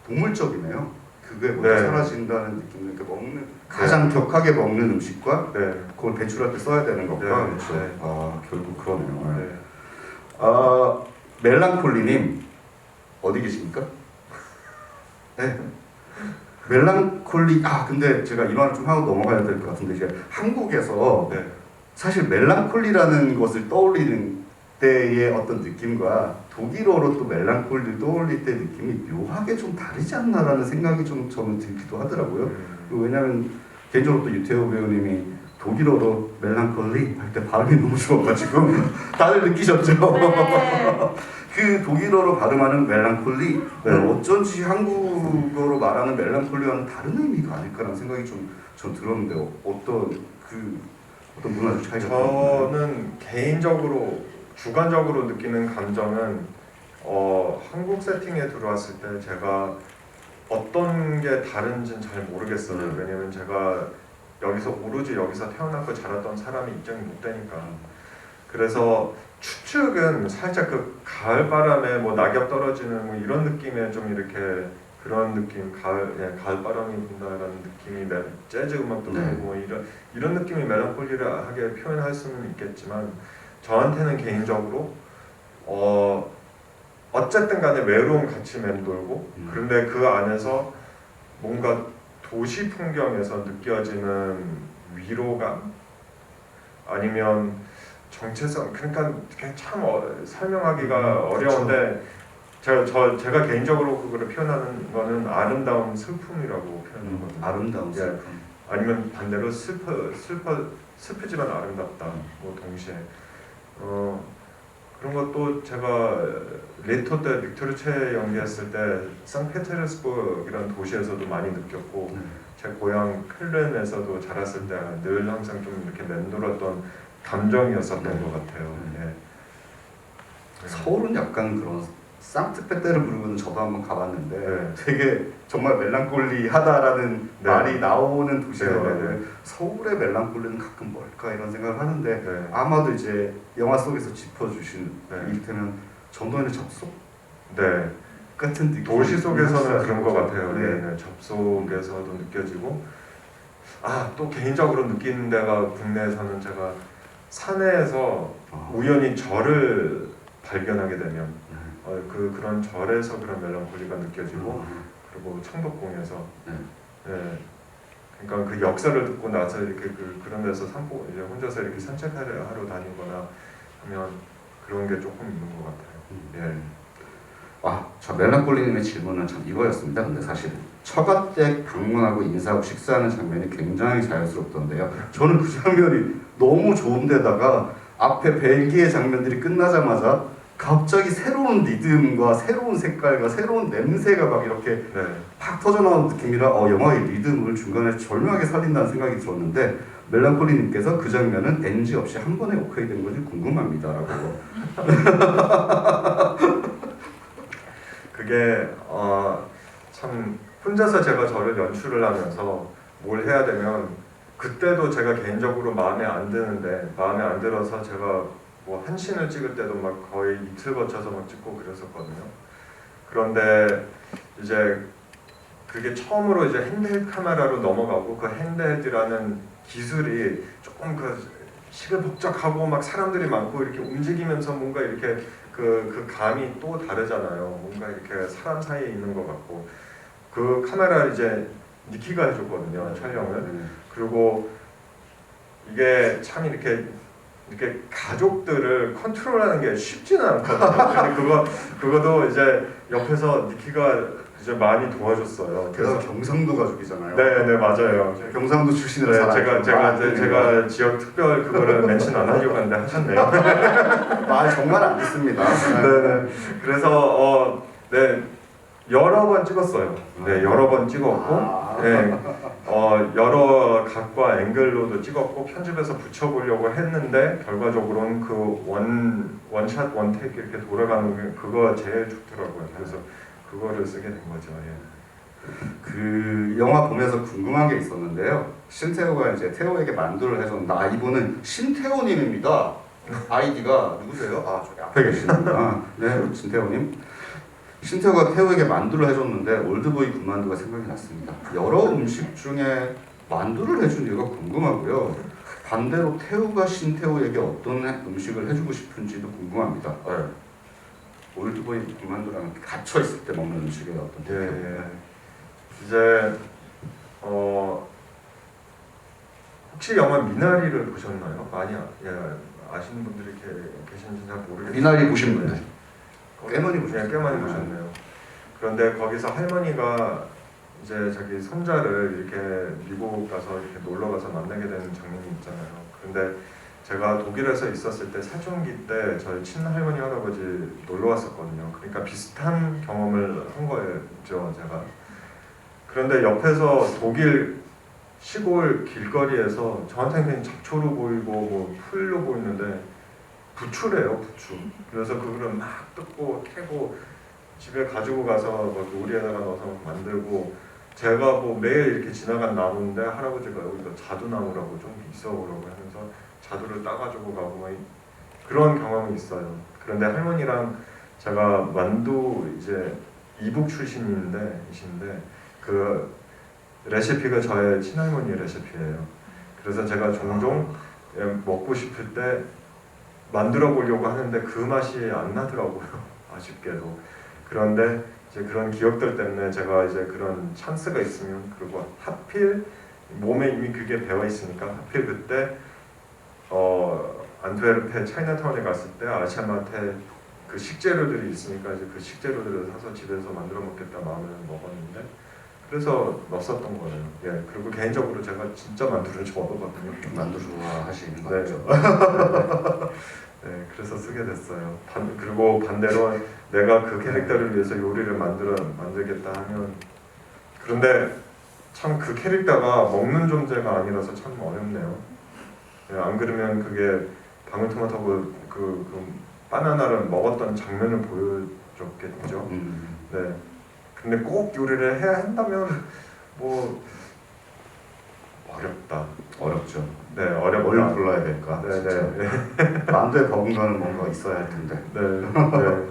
동물적이네요. 그게 먼저 네. 사라진다는 느낌. 그러니까 먹는 가장 격하게 먹는 음식과 네. 그걸 배출할 때 써야 되는 것과 네, 그렇죠. 네. 아 결국 그러네요. 네. 아 멜랑콜리님 어디 계십니까? 네. 멜랑콜리 근데 제가 이 말을 좀 하고 넘어가야 될 것 같은데 이제 한국에서 네. 사실 멜랑콜리라는 것을 떠올리는 때의 어떤 느낌과 독일어로 또 멜랑콜리를 떠올릴 때 느낌이 묘하게 좀 다르지 않나라는 생각이 좀 저는 들기도 하더라고요. 왜냐하면 개인적으로 또 유태호 배우님이 독일어로 멜랑콜리 할 때 발음이 너무 좋아가지고 다들 느끼셨죠? 네. 그 독일어로 발음하는 멜랑콜리 네. 어쩐지 한국어로 말하는 멜랑콜리와는 다른 의미가 아닐까라는 생각이 전 들었는데 어떤 문화적 차이가 저는 개인적으로 주관적으로 느끼는 감정은 한국 세팅에 들어왔을 때 제가 어떤 게 다른지는 잘 모르겠어요. 왜냐면 제가 오로지 여기서 태어났고 자랐던 사람이 입장이 못 되니까. 그래서 추측은 살짝 그 가을 바람에 뭐 낙엽 떨어지는 뭐 이런 느낌의 좀 이렇게 그런 느낌, 가을 바람이 분다라는 느낌이 재즈 음악도 네. 되고 뭐 이런 느낌이 멜랑콜리하게 표현할 수는 있겠지만 저한테는 개인적으로 어쨌든 간에 외로움 같이 맴돌고 그런데 그 안에서 뭔가 도시 풍경에서 느껴지는 위로감 아니면 정체성 그러니까 참 설명하기가 어려운데 제가 개인적으로 그거를 표현하는 거는 아름다운 슬픔이라고 표현하거든요. 아름다운 슬픔. 아니면 반대로 슬프지만 아름답다. 뭐 동시에 그런 것도 제가 레토 때 빅토르체 연기했을 때 상페테르스부르크라는 도시에서도 많이 느꼈고 제 고향 클렌에서도 자랐을 때 늘 항상 좀 이렇게 맴돌았던 감정이었었던 것 같아요. 예. 서울은 약간 그런 상트페테르부르크는 저도 한번 가봤는데 네. 되게 정말 멜랑콜리하다라는 네. 말이 나오는 도시더라고요. 네. 서울의 멜랑콜리는 가끔 뭘까 이런 생각을 하는데 네. 아마도 이제 영화 속에서 짚어주신 네. 이를테면 전도연의 접속 네. 같은 느낌. 도시 속에서는 그런 것 같아요. 네. 네. 접속에서도 느껴지고 또 개인적으로 느끼는 데가 국내에서는 제가 산에서 우연히 절을 발견하게 되면 그런 절에서 그런 멜랑콜리가 느껴지고 그리고 창덕궁에서 네. 그러니까 그 역사를 듣고 나서 이렇게 그런 데서 이제 혼자서 이렇게 산책하러 다니거나 하면 그런 게 조금 있는 것 같아요. 예. 저 멜랑콜리님의 질문은 참 이거였습니다. 근데 사실 처가댁 방문하고 인사하고 식사하는 장면이 굉장히 자연스럽던데요. 저는 그 장면이 너무 좋은데다가 앞에 벨기에 장면들이 끝나자마자 갑자기 새로운 리듬과 새로운 색깔과 새로운 냄새가 막 이렇게 네. 팍 터져나오는 느낌이라 영화의 리듬을 중간에 절묘하게 살린다는 생각이 들었는데 멜랑콜리님께서 그 장면은 NG 없이 한 번에 오케이 된 건지 궁금합니다라고. 그게 참 혼자서 제가 저를 연출을 하면서 뭘 해야 되면 그때도 제가 개인적으로 마음에 안 들어서 제가 뭐 한 씬을 찍을 때도 막 거의 이틀 거쳐서 막 찍고 그랬었거든요. 그런데 이제 그게 처음으로 이제 핸드헬드 카메라로 넘어가고 그 핸드헬드라는 기술이 조금 시끌벅적하고 막 사람들이 많고 이렇게 움직이면서 뭔가 이렇게 그 감이 또 다르잖아요. 뭔가 이렇게 사람 사이에 있는 것 같고 그 카메라를 이제 니키가 해줬거든요, 촬영을. 그리고 이게 참 이렇게 가족들을 컨트롤하는 게 쉽지는 않거든요. 근데 그거도 이제 옆에서 니키가 이제 많이 도와줬어요. 그래서 경상도 가족이잖아요. 네 맞아요. 경상도 출신이라 제가 지역 특별 그거를 멘션 안 하려고 하는데 하셨네요. 정말 안 듣습니다. 네. 그래서 여러 번 찍었어요. 네, 여러 번 찍었고, 네, 여러 각과 앵글로도 찍었고 편집해서 붙여보려고 했는데 결과적으로는 그 원샷 원테이크 이렇게 돌아가는 게 그거 제일 좋더라고요. 그래서 그거를 쓰게 된 거죠. 예. 그 영화 보면서 궁금한 게 있었는데요. 신태호가 이제 태호에게 만두를 해줬는데 이분은 신태호님입니다. 아이디가 누구세요? 저기 앞에 계시는구나. 네, 신태호님. 신태호가 태호에게 만두를 해줬는데 올드보이 군만두가 생각이 났습니다. 여러 음식 중에 만두를 해준 이유가 궁금하고요. 반대로 태호가 신태호에게 어떤 음식을 해주고 싶은지도 궁금합니다. 올드보이 군만두랑 갇혀 있을 때 먹는 음식의 어떤 예. 이제 혹시 영화 미나리를 보셨나요? 많이 아시는 분들이 계신지 잘 모르겠어요. 미나리 보신 분들 꽤 많이 네, 보셨어요. 꽤 많이 보셨네요. 그런데 거기서 할머니가 이제 자기 손자를 이렇게 미국 가서 이렇게 놀러 가서 만나게 되는 장면이 있잖아요. 그런데 제가 독일에서 있었을 때 사춘기 때 저희 친할머니 할아버지 놀러 왔었거든요. 그러니까 비슷한 경험을 한 거죠, 제가. 그런데 옆에서 독일 시골 길거리에서 저한테는 그냥 잡초로 보이고 뭐 풀로 보이는데 부추래요, 부추. 그래서 그거를 막 뜯고 캐고 집에 가지고 가서 뭐 요리에다가 넣어서 만들고, 제가 뭐 매일 이렇게 지나간 나무인데 할아버지가 여기서 자두나무라고 좀 있어 보라고 하면서 자두를 따가지고 가고 뭐 그런 경험이 있어요. 그런데 할머니랑 제가 만두 이제 이북 출신이신데 그 레시피가 저의 친할머니의 레시피예요. 그래서 제가 종종 먹고 싶을 때 만들어 보려고 하는데 그 맛이 안 나더라고요. 아쉽게도. 그런데 이제 그런 기억들 때문에 제가 이제 그런 찬스가 있으면, 그리고 하필 몸에 이미 그게 배어 있으니까 하필 그때 안트웨르페 차이나타운에 갔을 때 아시아마트에 그 식재료들이 있으니까 이제 그 식재료들을 사서 집에서 만들어 먹겠다 마음을 먹었는데, 그래서 넣었었던 거예요. 예, 그리고 개인적으로 제가 진짜 만두를 좋아하거든요. 만두 좋아하시는 거 네. 같죠? 네, 그래서 쓰게 됐어요. 그리고 반대로 내가 그 캐릭터를 위해서 요리를 만들겠다 하면, 그런데 참 그 캐릭터가 먹는 존재가 아니라서 참 어렵네요. 예, 안 그러면 그게 방울토마토하고 그 바나나를 먹었던 장면을 보여줬겠죠. 네. 근데 꼭 요리를 해야 한다면 뭐 어렵죠. 네, 어렵다. 뭘 불러야 될까? 네, 진짜. 네. 만두에 버금가는 뭔가 있어야 할 텐데. 네, 네.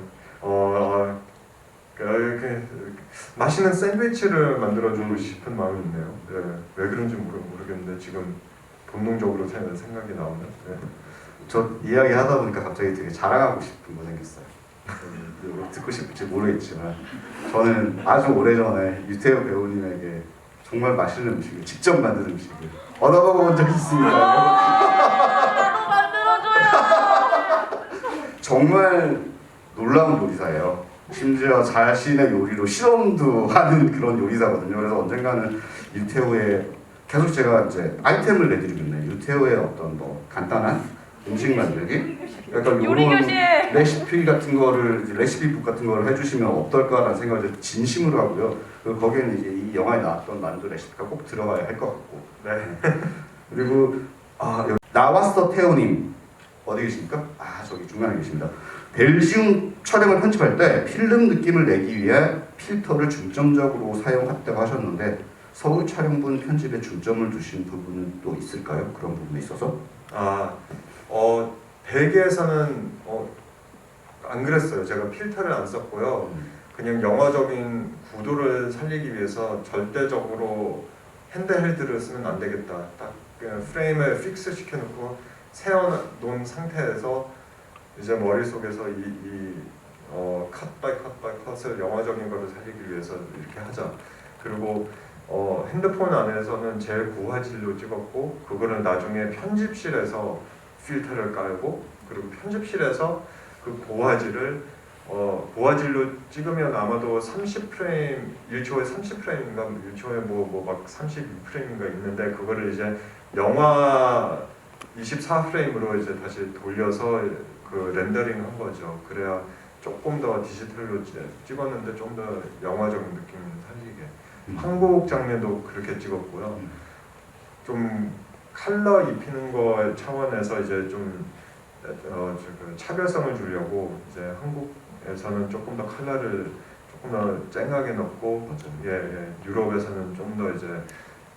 맛있는 샌드위치를 만들어주고 싶은 마음이 있네요. 네, 왜 그런지 모르겠는데 지금 본능적으로 생각이 나오네. 네. 저 이야기 하다 보니까 갑자기 되게 자랑하고 싶은 거 생겼어요. 듣고 싶을지 모르겠지만 저는 아주 오래전에 유태우 배우님에게 정말 맛있는 음식을 직접 만든 음식을 얻어먹은 적이 있습니다. 나도 만들어줘요. 정말 놀라운 요리사예요. 심지어 자신의 요리로 실험도 하는 그런 요리사거든요. 그래서 언젠가는 유태우의 계속 제가 이제 아이템을 내드리겠네요. 유태우의 어떤 뭐 간단한 음식 만들기, 약간 요리 요런 교실. 레시피 같은 거를 레시피북 같은 거를 해주시면 어떨까라는 생각을 진심으로 하고요. 그리고 거기에는 이제 이 영화에 나왔던 만두 레시피가 꼭 들어가야 할 것 같고. 네. 그리고 여기 나왔어 태호님 어디 계십니까? 저기 중간에 계십니다. 벨지움 촬영을 편집할 때 필름 느낌을 내기 위해 필터를 중점적으로 사용했다고 하셨는데 서울 촬영분 편집에 중점을 두신 부분은 또 있을까요? 그런 부분에 있어서? 벨기에에서는 안 그랬어요. 제가 필터를 안 썼고요. 그냥 영화적인 구도를 살리기 위해서 절대적으로 핸드헬드를 쓰면 안 되겠다. 딱 그냥 프레임을 픽스 시켜놓고 세워놓은 상태에서 이제 머릿속에서 컷 바이 컷을 영화적인 거를 살리기 위해서 이렇게 하자. 그리고 핸드폰 안에서는 제일 고화질로 찍었고, 그거를 나중에 편집실에서 필터를 깔고, 그리고 편집실에서 그 고화질을 고화질로 찍으면 아마도 30프레임, 1초에 30프레임인가 1초에 막 32프레임인가 있는데, 그거를 이제 영화 24프레임으로 이제 다시 돌려서 그 렌더링 한 거죠. 그래야 조금 더 디지털로 찍었는데 좀 더 영화적인 느낌을 살리게. 한국 장면도 그렇게 찍었고요. 좀 컬러 입히는 거 차원에서 이제 좀 차별성을 주려고 이제 한국에서는 조금 더 컬러를 조금 더 쨍하게 넣고, 유럽에서는 좀 더 이제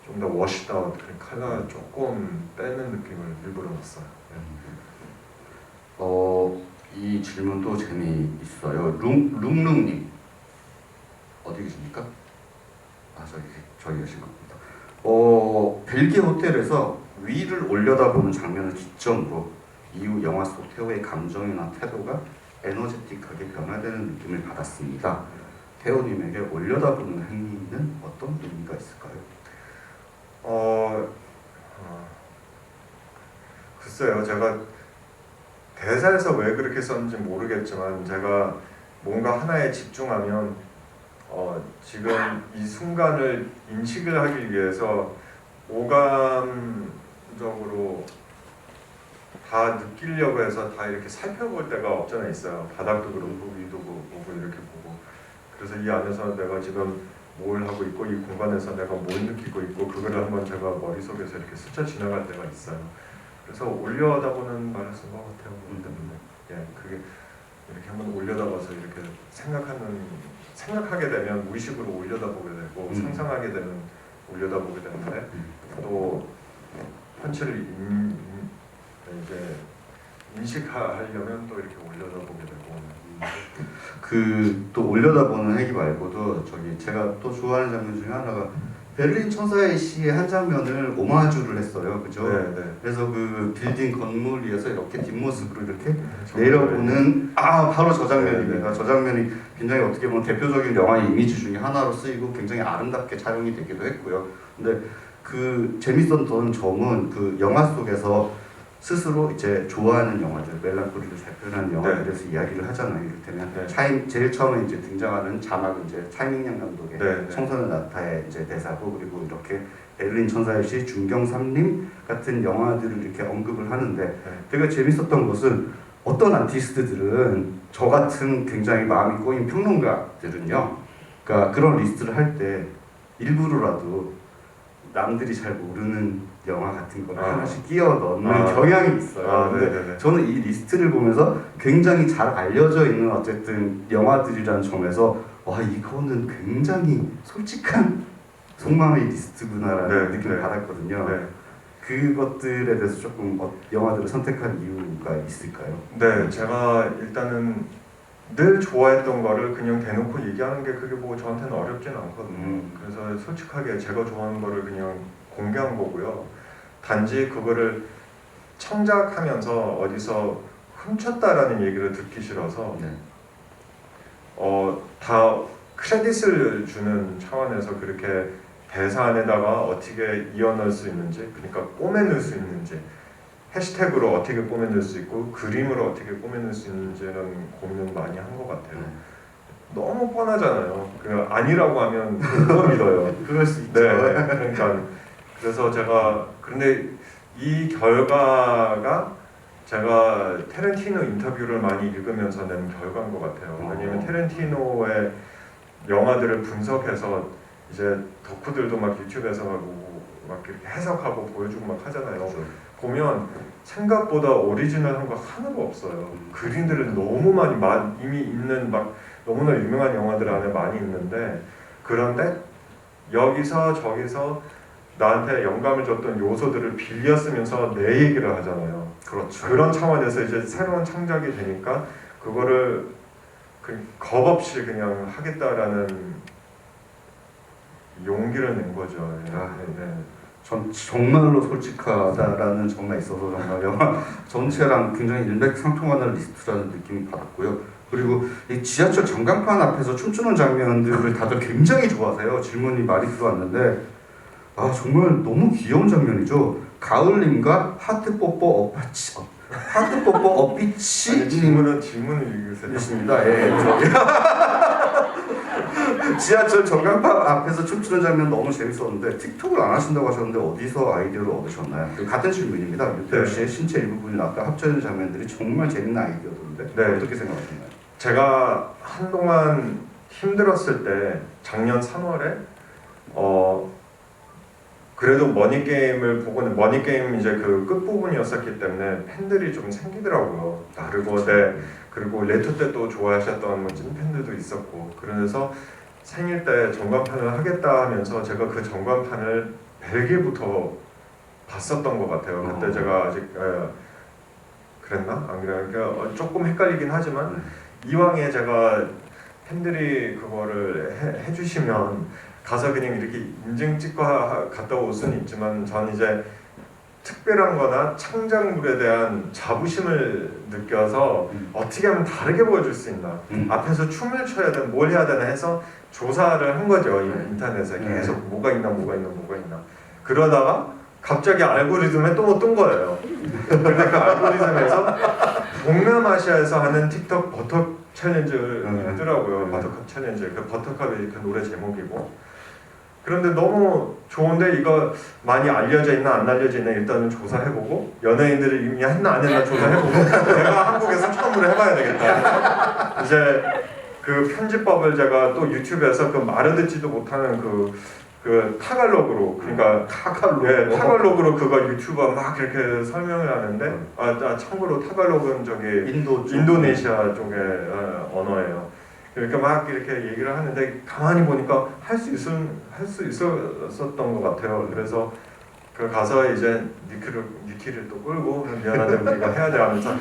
좀 더 워시다운 그런 컬러 조금 빼는 느낌을 일부러 넣었어요. 이 질문도 재미있어요. 룽룽님 벨기에 호텔에서 위를 올려다보는 장면을 기점으로 이후 영화 속 태호의 감정이나 태도가 에너제틱하게 변화되는 느낌을 받았습니다. 태호님에게 올려다보는 행위는 어떤 의미가 있을까요? 글쎄요, 제가 대사에서 왜 그렇게 썼는지 모르겠지만 제가 뭔가 하나에 집중하면 지금 이 순간을 인식을 하기 위해서 오감적으로 다 느끼려고 해서 다 이렇게 살펴볼 때가 없잖아 있어요. 바닥도 그렇고 위도 보고 이렇게 보고. 그래서 이 안에서 내가 지금 뭘 하고 있고 이 공간에서 내가 뭘 느끼고 있고 그거를 한번 제가 머릿속에서 이렇게 스쳐 지나갈 때가 있어요. 그래서 올려다보는 말을 쓴 것 같아요. 예, 그게 이렇게 한번 올려다봐서 이렇게 생각하게 되면 무의식으로 올려다보게 되고 상상하게 되면 올려다보게 되는데 또 현실을 이제 인식하려면 또 이렇게 올려다보게 되고. 그 또 올려다보는 행위 말고도 저기 제가 또 좋아하는 장면 중에 하나가 베를린 천사의 시의 한 장면을 오마주를 했어요, 그죠? 네, 네. 그래서 그 빌딩 건물 위에서 이렇게 뒷모습으로 이렇게 내려보는 바로 저 장면입니다. 네, 네. 저 장면이 굉장히 어떻게 보면 대표적인 영화의 이미지 중에 하나로 쓰이고 굉장히 아름답게 촬영이 되기도 했고요. 근데 그 재밌었던 점은 그 영화 속에서 스스로 이제 좋아하는 영화들, 멜랑콜리를 잘 표현하는 영화들에서 이야기를 하잖아요. 이를테면 제일 처음에 이제 등장하는 자막은 이제 차이밍양 감독의 청소년 나타의 이제 대사고, 그리고 이렇게 베를린 천사의 시, 중경 삼림 같은 영화들을 이렇게 언급을 하는데 되게 재밌었던 것은 어떤 아티스트들은 저 같은 굉장히 마음이 꼬인 평론가들은요, 그러니까 그런 리스트를 할 때 일부러라도 남들이 잘 모르는 영화 같은 걸 하나씩 끼워 넣는 경향이 있어요. 근데 저는 이 리스트를 보면서 굉장히 잘 알려져 있는 어쨌든 영화들이라는 점에서 와, 이거는 굉장히 솔직한 속마음의 리스트구나라는 느낌을 받았거든요. 그것들에 대해서 조금 영화들을 선택한 이유가 있을까요? 네, 제가 일단은 늘 좋아했던 거를 그냥 대놓고 얘기하는 게 그게 뭐 저한테는 어렵진 않거든요. 그래서 솔직하게 제가 좋아하는 거를 그냥 공개한 거고요. 단지 그거를 창작하면서 어디서 훔쳤다라는 얘기를 듣기 싫어서 다 크레딧을 주는 차원에서 그렇게 대사 안에다가 어떻게 이어넣을 수 있는지, 그러니까 꼬매넣을 수 있는지, 해시태그로 어떻게 꼬매넣을 수 있고 그림으로 어떻게 꼬매넣을 수 있는지는 고민을 많이 한 것 같아요. 너무 뻔하잖아요. 그냥 아니라고 하면 그거 믿어요. 그럴 수 있죠. 네, 그러니까 그래서 제가 그런데 이 결과가 제가 테렌티노 인터뷰를 많이 읽으면서 낸 결과인 것 같아요. 왜냐면 테렌티노의 영화들을 분석해서 이제 덕후들도 막 유튜브에서 막 이렇게 해석하고 보여주고 막 하잖아요. 보면 생각보다 오리지널한 거 하나도 없어요. 그림들을 너무 많이 이미 있는 막 너무나 유명한 영화들 안에 많이 있는데, 그런데 여기서 저기서 나한테 영감을 줬던 요소들을 빌려 쓰면서 내 얘기를 하잖아요. 그렇죠. 그런 차원에서 이제 새로운 창작이 되니까 그거를 겁 없이 그냥 하겠다라는 용기를 낸 거죠. 전 정말로 솔직하다라는 점에 있어서 정말 영화 전체랑 굉장히 일맥상통하는 리스트라는 느낌이 받았고요. 그리고 이 지하철 전광판 앞에서 춤추는 장면들을 다들 굉장히 좋아하세요. 질문이 많이 들어왔는데 정말 너무 귀여운 장면이죠. 가을님과 하트뽀뽀 어피치 질문을 읽으세요. 있습니다. 지하철 전광판 앞에서 춤추는 장면 너무 재밌었는데 틱톡을 안 하신다고 하셨는데 어디서 아이디어를 얻으셨나요? 같은 질문입니다. 유태우 씨의 신체 일부분이 아까 합쳐진 장면들이 정말 재밌는 아이디어던데 어떻게 생각하시나요? 제가 한동안 힘들었을 때 작년 3월에 그래도 머니게임을 보고는 머니게임 이제 그 끝부분이었었기 때문에 팬들이 좀 생기더라고요. 그리고 레토 때 또 좋아하셨던 찐팬들도 있었고, 그래서 생일 때 전광판을 하겠다 하면서 제가 그 전광판을 벨기에부터 봤었던 것 같아요. 그때 제가 아직 그랬나? 안 그래? 그러니까 조금 헷갈리긴 하지만 이왕에 제가 팬들이 그거를 해주시면 가서 그냥 이렇게 인증 찍고 갔다 올 수는 있지만 저는 이제 특별한거나 창작물에 대한 자부심을 느껴서 어떻게 하면 다르게 보여줄 수 있나 앞에서 춤을 춰야 되나 뭘 해야 되나 해서 조사를 한 거죠. 인터넷에 계속 뭐가 있나 그러다가 갑자기 알고리즘에 또 뭐 뜬 거예요. 근데 그 알고리즘에서 동남아시아에서 하는 틱톡 버터 챌린지를 하더라고요. 버터컵 챌린지. 그 버터컵이 그 노래 제목이고. 그런데 너무 좋은데 이거 많이 알려져 있나 안 알려져 있나 일단은 조사해보고 연예인들이 이미 했나 안 했나 조사해보고 내가 한국에서 처음으로 해봐야 되겠다. 이제 그 편집법을 제가 또 유튜브에서 그 말을 듣지도 못하는 그 타갈록으로 그러니까 타갈록으로 그거 유튜버 막 이렇게 설명을 하는데 참고로 타갈록은 저기 인도네시아 쪽의 언어예요. 그러니까 막 이렇게 얘기를 하는데 가만히 보니까 할 수 있었던 것 같아요. 그래서 그 가서 이제 니키를 또 끌고 미안한데 우리가 해야 돼 하면서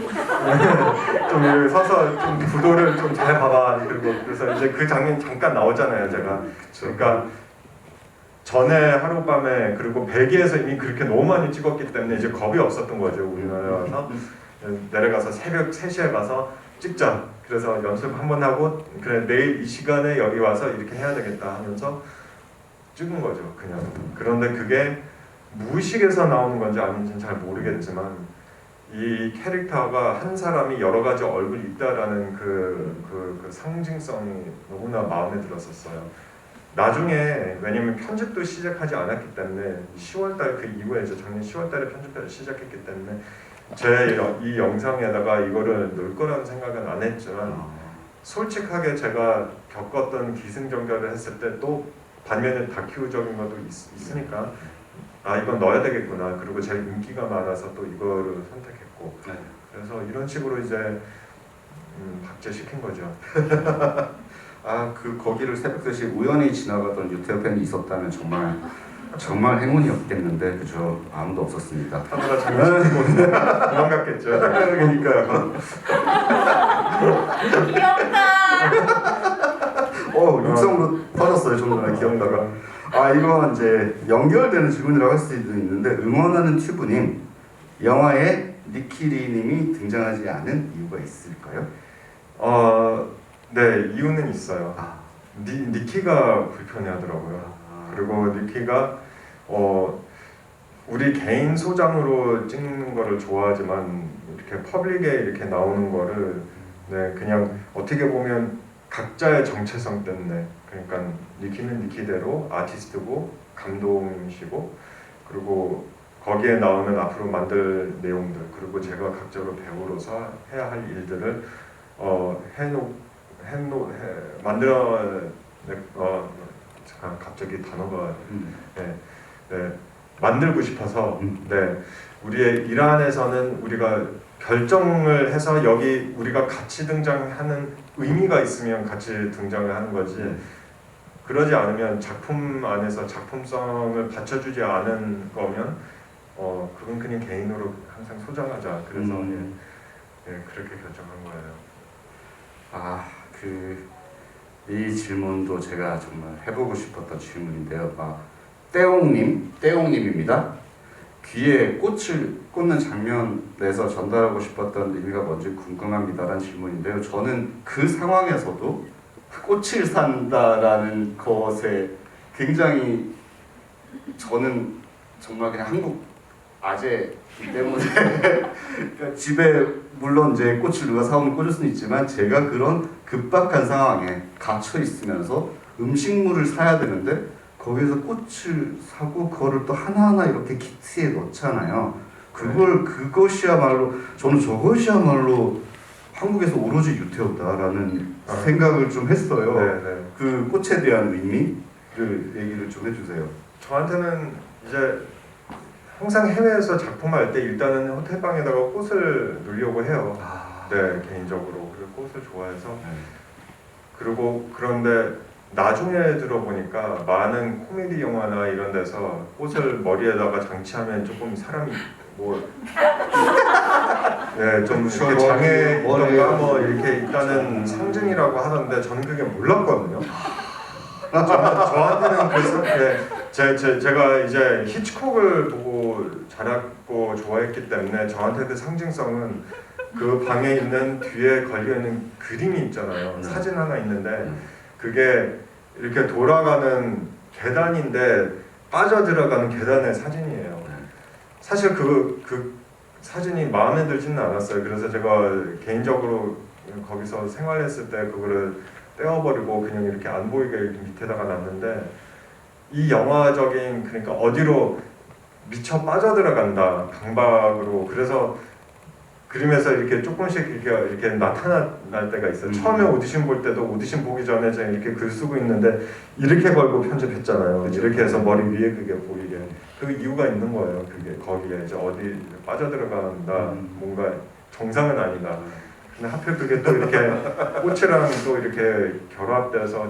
좀 여기 서서 좀 구도를 좀 잘 봐봐. 그래서 이제 그 장면 잠깐 나오잖아요, 제가. 그러니까 전에 하룻밤에 그리고 벨기에에서 이미 그렇게 너무 많이 찍었기 때문에 이제 겁이 없었던 거죠. 우리나라에 와서 내려가서 새벽 3시에 가서 찍자. 그래서 연습 한번 하고 그래 내일 이 시간에 여기 와서 이렇게 해야 되겠다 하면서 찍은 거죠. 그냥. 그런데 그게 무의식에서 나오는 건지 아닌지는 잘 모르겠지만 이 캐릭터가 한 사람이 여러 가지 얼굴이 있다라는 그 상징성이 너무나 마음에 들었었어요. 나중에 왜냐면 편집도 시작하지 않았기 때문에 10월달 그 이후에 이제 작년 10월달에 편집을 시작했기 때문에 제 이 영상에다가 이거를 넣을 거라는 생각은 안 했지만 솔직하게 제가 겪었던 기승전결을 했을 때 또 반면에 다큐적인 것도 있으니까 이건 넣어야 되겠구나. 그리고 제일 인기가 많아서 또 이거를 선택했고 그래서 이런 식으로 이제 박제시킨 거죠. 그 거기를 새벽 3시에 우연히 지나가던 유태어 팬이 있었다면 정말 행운이었겠는데 그죠? 아무도 없었습니다. 하나가 장난치고 도망갔겠죠. 그러니까요. 귀엽다. 육성으로 퍼졌어요. 좀 전에 귀엽다가. 이건 이제 연결되는 질문이라고 할 수도 있는데 응원하는 튜브님 영화에 니키리님이 등장하지 않은 이유가 있을까요? 네, 이유는 있어요. 니키가 불편해하더라고요. 그리고 니키가 우리 개인 소장으로 찍는 거를 좋아하지만 이렇게 퍼블릭에 이렇게 나오는 거를 그냥 어떻게 보면 각자의 정체성 때문에 그러니까 니키는 니키대로 아티스트고 감독이시고 그리고 거기에 나오는 앞으로 만들 내용들 그리고 제가 각자로 배우로서 해야 할 일들을 잠깐 갑자기 단어가 만들고 싶어서 우리의 일 안에서는 우리가 결정을 해서 여기 우리가 같이 등장하는 의미가 있으면 같이 등장을 하는 거지 그러지 않으면 작품 안에서 작품성을 받쳐주지 않은 거면 그건 그냥 개인으로 항상 소장하자. 그래서 그렇게 결정한 거예요. 이 질문도 제가 정말 해보고 싶었던 질문인데요. 떼옹님입니다. 귀에 꽃을 꽂는 장면에서 전달하고 싶었던 의미가 뭔지 궁금합니다라는 질문인데요. 저는 그 상황에서도 꽃을 산다라는 것에 굉장히 저는 정말 그냥 한국 아재이기 때문에 그러니까 집에 물론 이제 꽃을 누가 사오면 꽂을 수는 있지만 제가 그런 급박한 상황에 갇혀 있으면서 음식물을 사야 되는데 거기서 꽃을 사고 그거를 또 하나하나 이렇게 키트에 넣잖아요. 그것이야말로 저는 저것이야말로 한국에서 오로지 유태였다라는 생각을 좀 했어요. 그 꽃에 대한 의미를 얘기를 좀 해주세요. 저한테는 이제 항상 해외에서 작품할 때 일단은 호텔방에다가 꽃을 넣으려고 해요. 개인적으로 그리고 꽃을 좋아해서 그리고 그런데 나중에 들어보니까 많은 코미디 영화나 이런 데서 꽃을 머리에다가 장치하면 조금 사람이 좀 이렇게 장애 있던가 이렇게 있다는 상징이라고 하던데 저는 그게 몰랐거든요. 저한테는 제가 이제 히치콕을 보고 자랐고 좋아했기 때문에 저한테 그 상징성은 그 방에 있는 뒤에 걸려 있는 그림이 있잖아요. 사진 하나 있는데 그게 이렇게 돌아가는 계단인데 빠져 들어가는 계단의 사진이에요. 사실 그 사진이 마음에 들지는 않았어요. 그래서 제가 개인적으로 거기서 생활했을 때 그거를 떼어버리고 그냥 이렇게 안 보이게 이렇게 밑에다가 놨는데 이 영화적인 그러니까 어디로 미쳐 빠져들어간다 강박으로 그래서 그림에서 이렇게 조금씩 이렇게 나타날 때가 있어요. 처음에 오디션 볼 때도 오디션 보기 전에 제가 이렇게 글 쓰고 있는데 이렇게 걸고 편집했잖아요. 그쵸. 이렇게 해서 머리 위에 그게 보이게 그 이유가 있는 거예요. 그게 거기에 이제 어디 빠져들어간다 뭔가 정상은 아니다. 근데 하필 그게 또 이렇게 꽃이랑 또 이렇게 결합돼서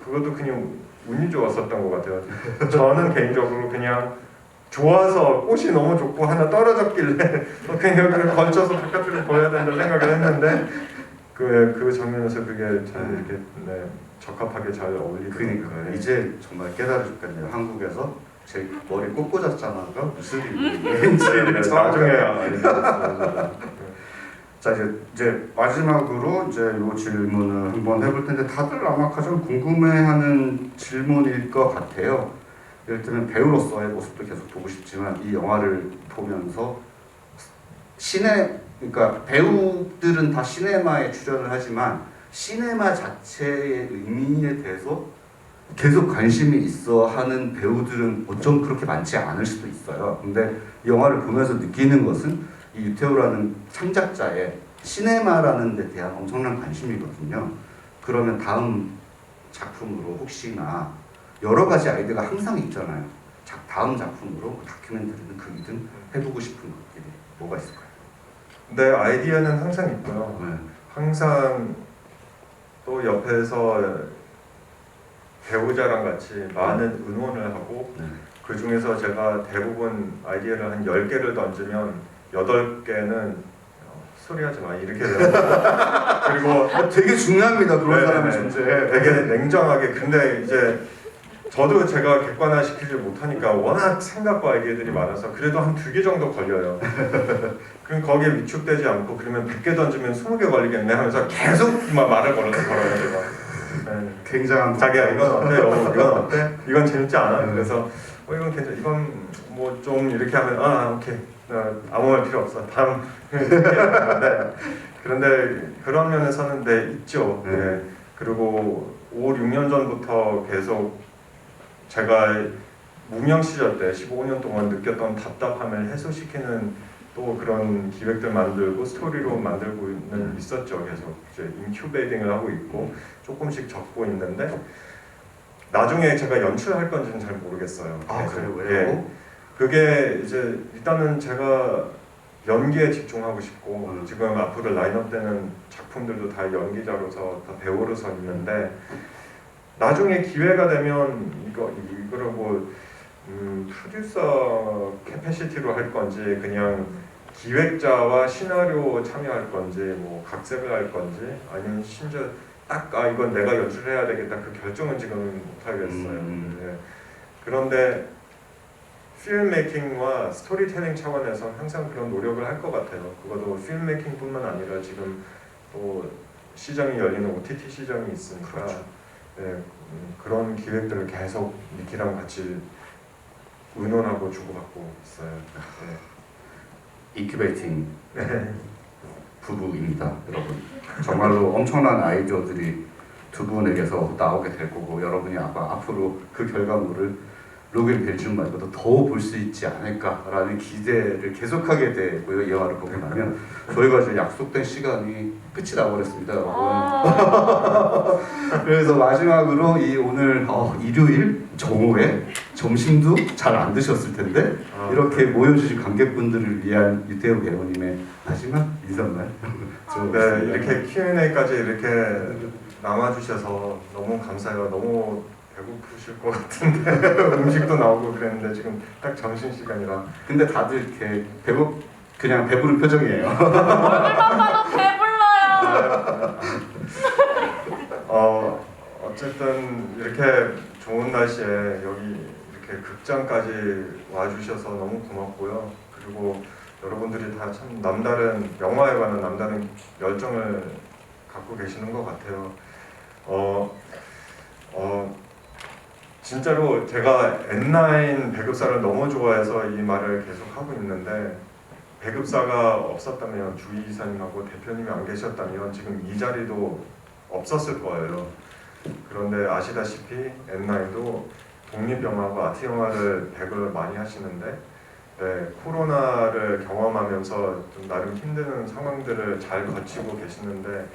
그것도 그냥 운이 좋았었던 것 같아요. 저는 개인적으로 그냥 좋아서 꽃이 너무 좋고 하나 떨어졌길래 그냥 여기를 걸쳐서 바깥으로 보여야 된다 생각을 했는데 그 장면에서 그게 잘 이렇게 적합하게 잘 어울리더라고요. 그러니까 이제 정말 깨달으셨겠네요. 한국에서 제 머리 꽂꽂았잖아가 무슨 일인지를 나중에 알겠습니다. 자 이제 마지막으로 이제 요 질문을 한번 해볼 텐데 다들 아마 가장 궁금해하는 질문일 것 같아요. 예를 들면 배우로서의 모습도 계속 보고 싶지만 이 영화를 보면서 그러니까 배우들은 다 시네마에 출연을 하지만 시네마 자체의 의미에 대해서 계속 관심이 있어 하는 배우들은 어쩜 그렇게 많지 않을 수도 있어요. 근데 이 영화를 보면서 느끼는 것은 이 유태우라는 창작자의 시네마라는 데 대한 엄청난 관심이거든요. 그러면 다음 작품으로 혹시나 여러 가지 아이디어가 항상 있잖아요. 다음 작품으로 다큐멘터리든 극이든 해보고 싶은 것들이 뭐가 있을까요? 네, 아이디어는 항상 있고요. 항상 또 옆에서 배우자랑 같이 많은 의논을 하고 그 중에서 제가 대부분 아이디어를 한 10개를 던지면 8개는 소리하지 마 이렇게 되는 거고 그리고 되게 중요합니다. 그런 사람의 존재. 되게 냉정하게 근데 이제 저도 제가 객관화시키지 못하니까 워낙 생각과 아이디어들이 많아서 그래도 한 2개 정도 걸려요. 그럼 거기에 위축되지 않고 그러면 100개 던지면 20개 걸리겠네 하면서 계속 막 말을 걸어요 제가. 네. 굉장한 자기야 이건 어때요? 이건 어때? 이건 재밌지 않아? 그래서 이건 괜찮아. 이건 뭐 좀 이렇게 하면 오케이 아무 말 필요 없어. 다음 그런데 그런 면에서는 있죠. 네. 그리고 5, 6년 전부터 계속 제가 무명 시절 때 15년 동안 느꼈던 답답함을 해소시키는 또 그런 기획들 만들고 스토리로 만들고 있었죠. 계속 이제 인큐베이팅을 하고 있고 조금씩 적고 있는데 나중에 제가 연출할 건지는 잘 모르겠어요. 그래요? 왜요? 예. 그게 이제 일단은 제가 연기에 집중하고 싶고 지금 앞으로 라인업 되는 작품들도 다 연기자로서 다 배우로서 있는데 나중에 기회가 되면 이거를 뭐 프로듀서 캐패시티로 할 건지 그냥 기획자와 시나리오 참여할 건지 뭐 각색을 할 건지 아니면 심지어 딱 이건 내가 연출해야 되겠다 그 결정은 지금은 못 하겠어요. 네. 그런데 필름 메이킹과 스토리텔링 차원에서 항상 그런 노력을 할 것 같아요. 그것도 필름 메이킹뿐만 아니라 지금 또 시장이 열리는 OTT 시장이 있으니까 그렇죠. 네, 그런 기획들을 계속 니키랑 같이 의논하고 주고받고 있어요. 네. 인큐베이팅 부부입니다, 여러분. 정말로 엄청난 아이디어들이 두 분에게서 나오게 될 거고 여러분이 앞으로 그 결과물을 로빈 벨줌 말고도 더 볼 수 있지 않을까라는 기대를 계속하게 되고요. 이 영화를 보고 나면 저희가 이제 약속된 시간이 끝이 나버렸습니다, 여러분. 그래서 마지막으로 이 오늘 일요일 정오에 점심도 잘 안 드셨을 텐데 이렇게 모여주신 관객분들을 위한 유태우 배우님의 마지막 인사말. 네, 이렇게 Q&A까지 이렇게 남아주셔서 너무 감사해요. 너무 배고프실 것 같은데 음식도 나오고 그랬는데 지금 딱 점심시간이라 근데 다들 이렇게 그냥 배부른 표정이에요. 얼굴만 봐도 배불러요. 어쨌든 이렇게 이렇게 극장까지 와주셔서 너무 고맙고요. 그리고 여러분들이 다 참 남다른 영화에 관한 남다른 열정을 갖고 계시는 것 같아요. 진짜로 제가 N9 배급사를 너무 좋아해서 이 말을 계속 하고 있는데 배급사가 없었다면 주희 이사님하고 대표님이 안 계셨다면 지금 이 자리도 없었을 거예요. 그런데 아시다시피 N9도 독립영화고 아트영화를 배급을 많이 하시는데 네, 코로나를 경험하면서 좀 나름 힘든 상황들을 잘 거치고 계시는데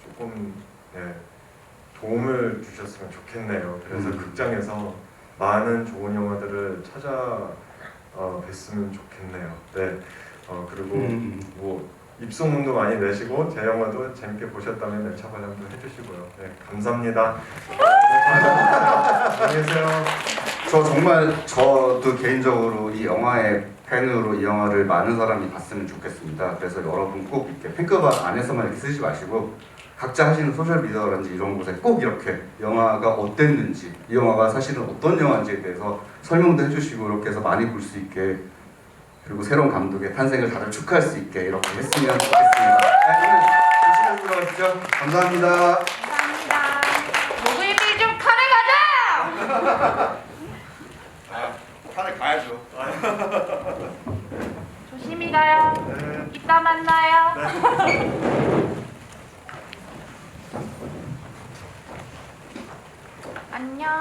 조금 네, 도움을 주셨으면 좋겠네요. 그래서 극장에서 많은 좋은 영화들을 찾아 뵀으면 좋겠네요. 네, 그리고 뭐 입소문도 많이 내시고 제 영화도 재밌게 보셨다면 내차 관람도 해주시고요. 네, 감사합니다. 안녕히 계세요. 저 정말 저도 개인적으로 이 영화의 팬으로 이 영화를 많은 사람이 봤으면 좋겠습니다. 그래서 여러분 꼭 이렇게 팬클럽 안에서만 이렇게 쓰지 마시고 각자 하시는 소셜 미디어라든지 이런 곳에 꼭 이렇게 영화가 어땠는지, 이 영화가 사실은 어떤 영화인지에 대해서 설명도 해주시고 이렇게 해서 많이 볼 수 있게, 그리고 새로운 감독의 탄생을 다들 축하할 수 있게 이렇게 했으면 좋겠습니다. 오늘 조심해서 들어가시죠. 감사합니다. 감사합니다. 모두들 좀 카레 가자. 산에 가야죠. 조심히 가요. 네. 이따 만나요. 안녕.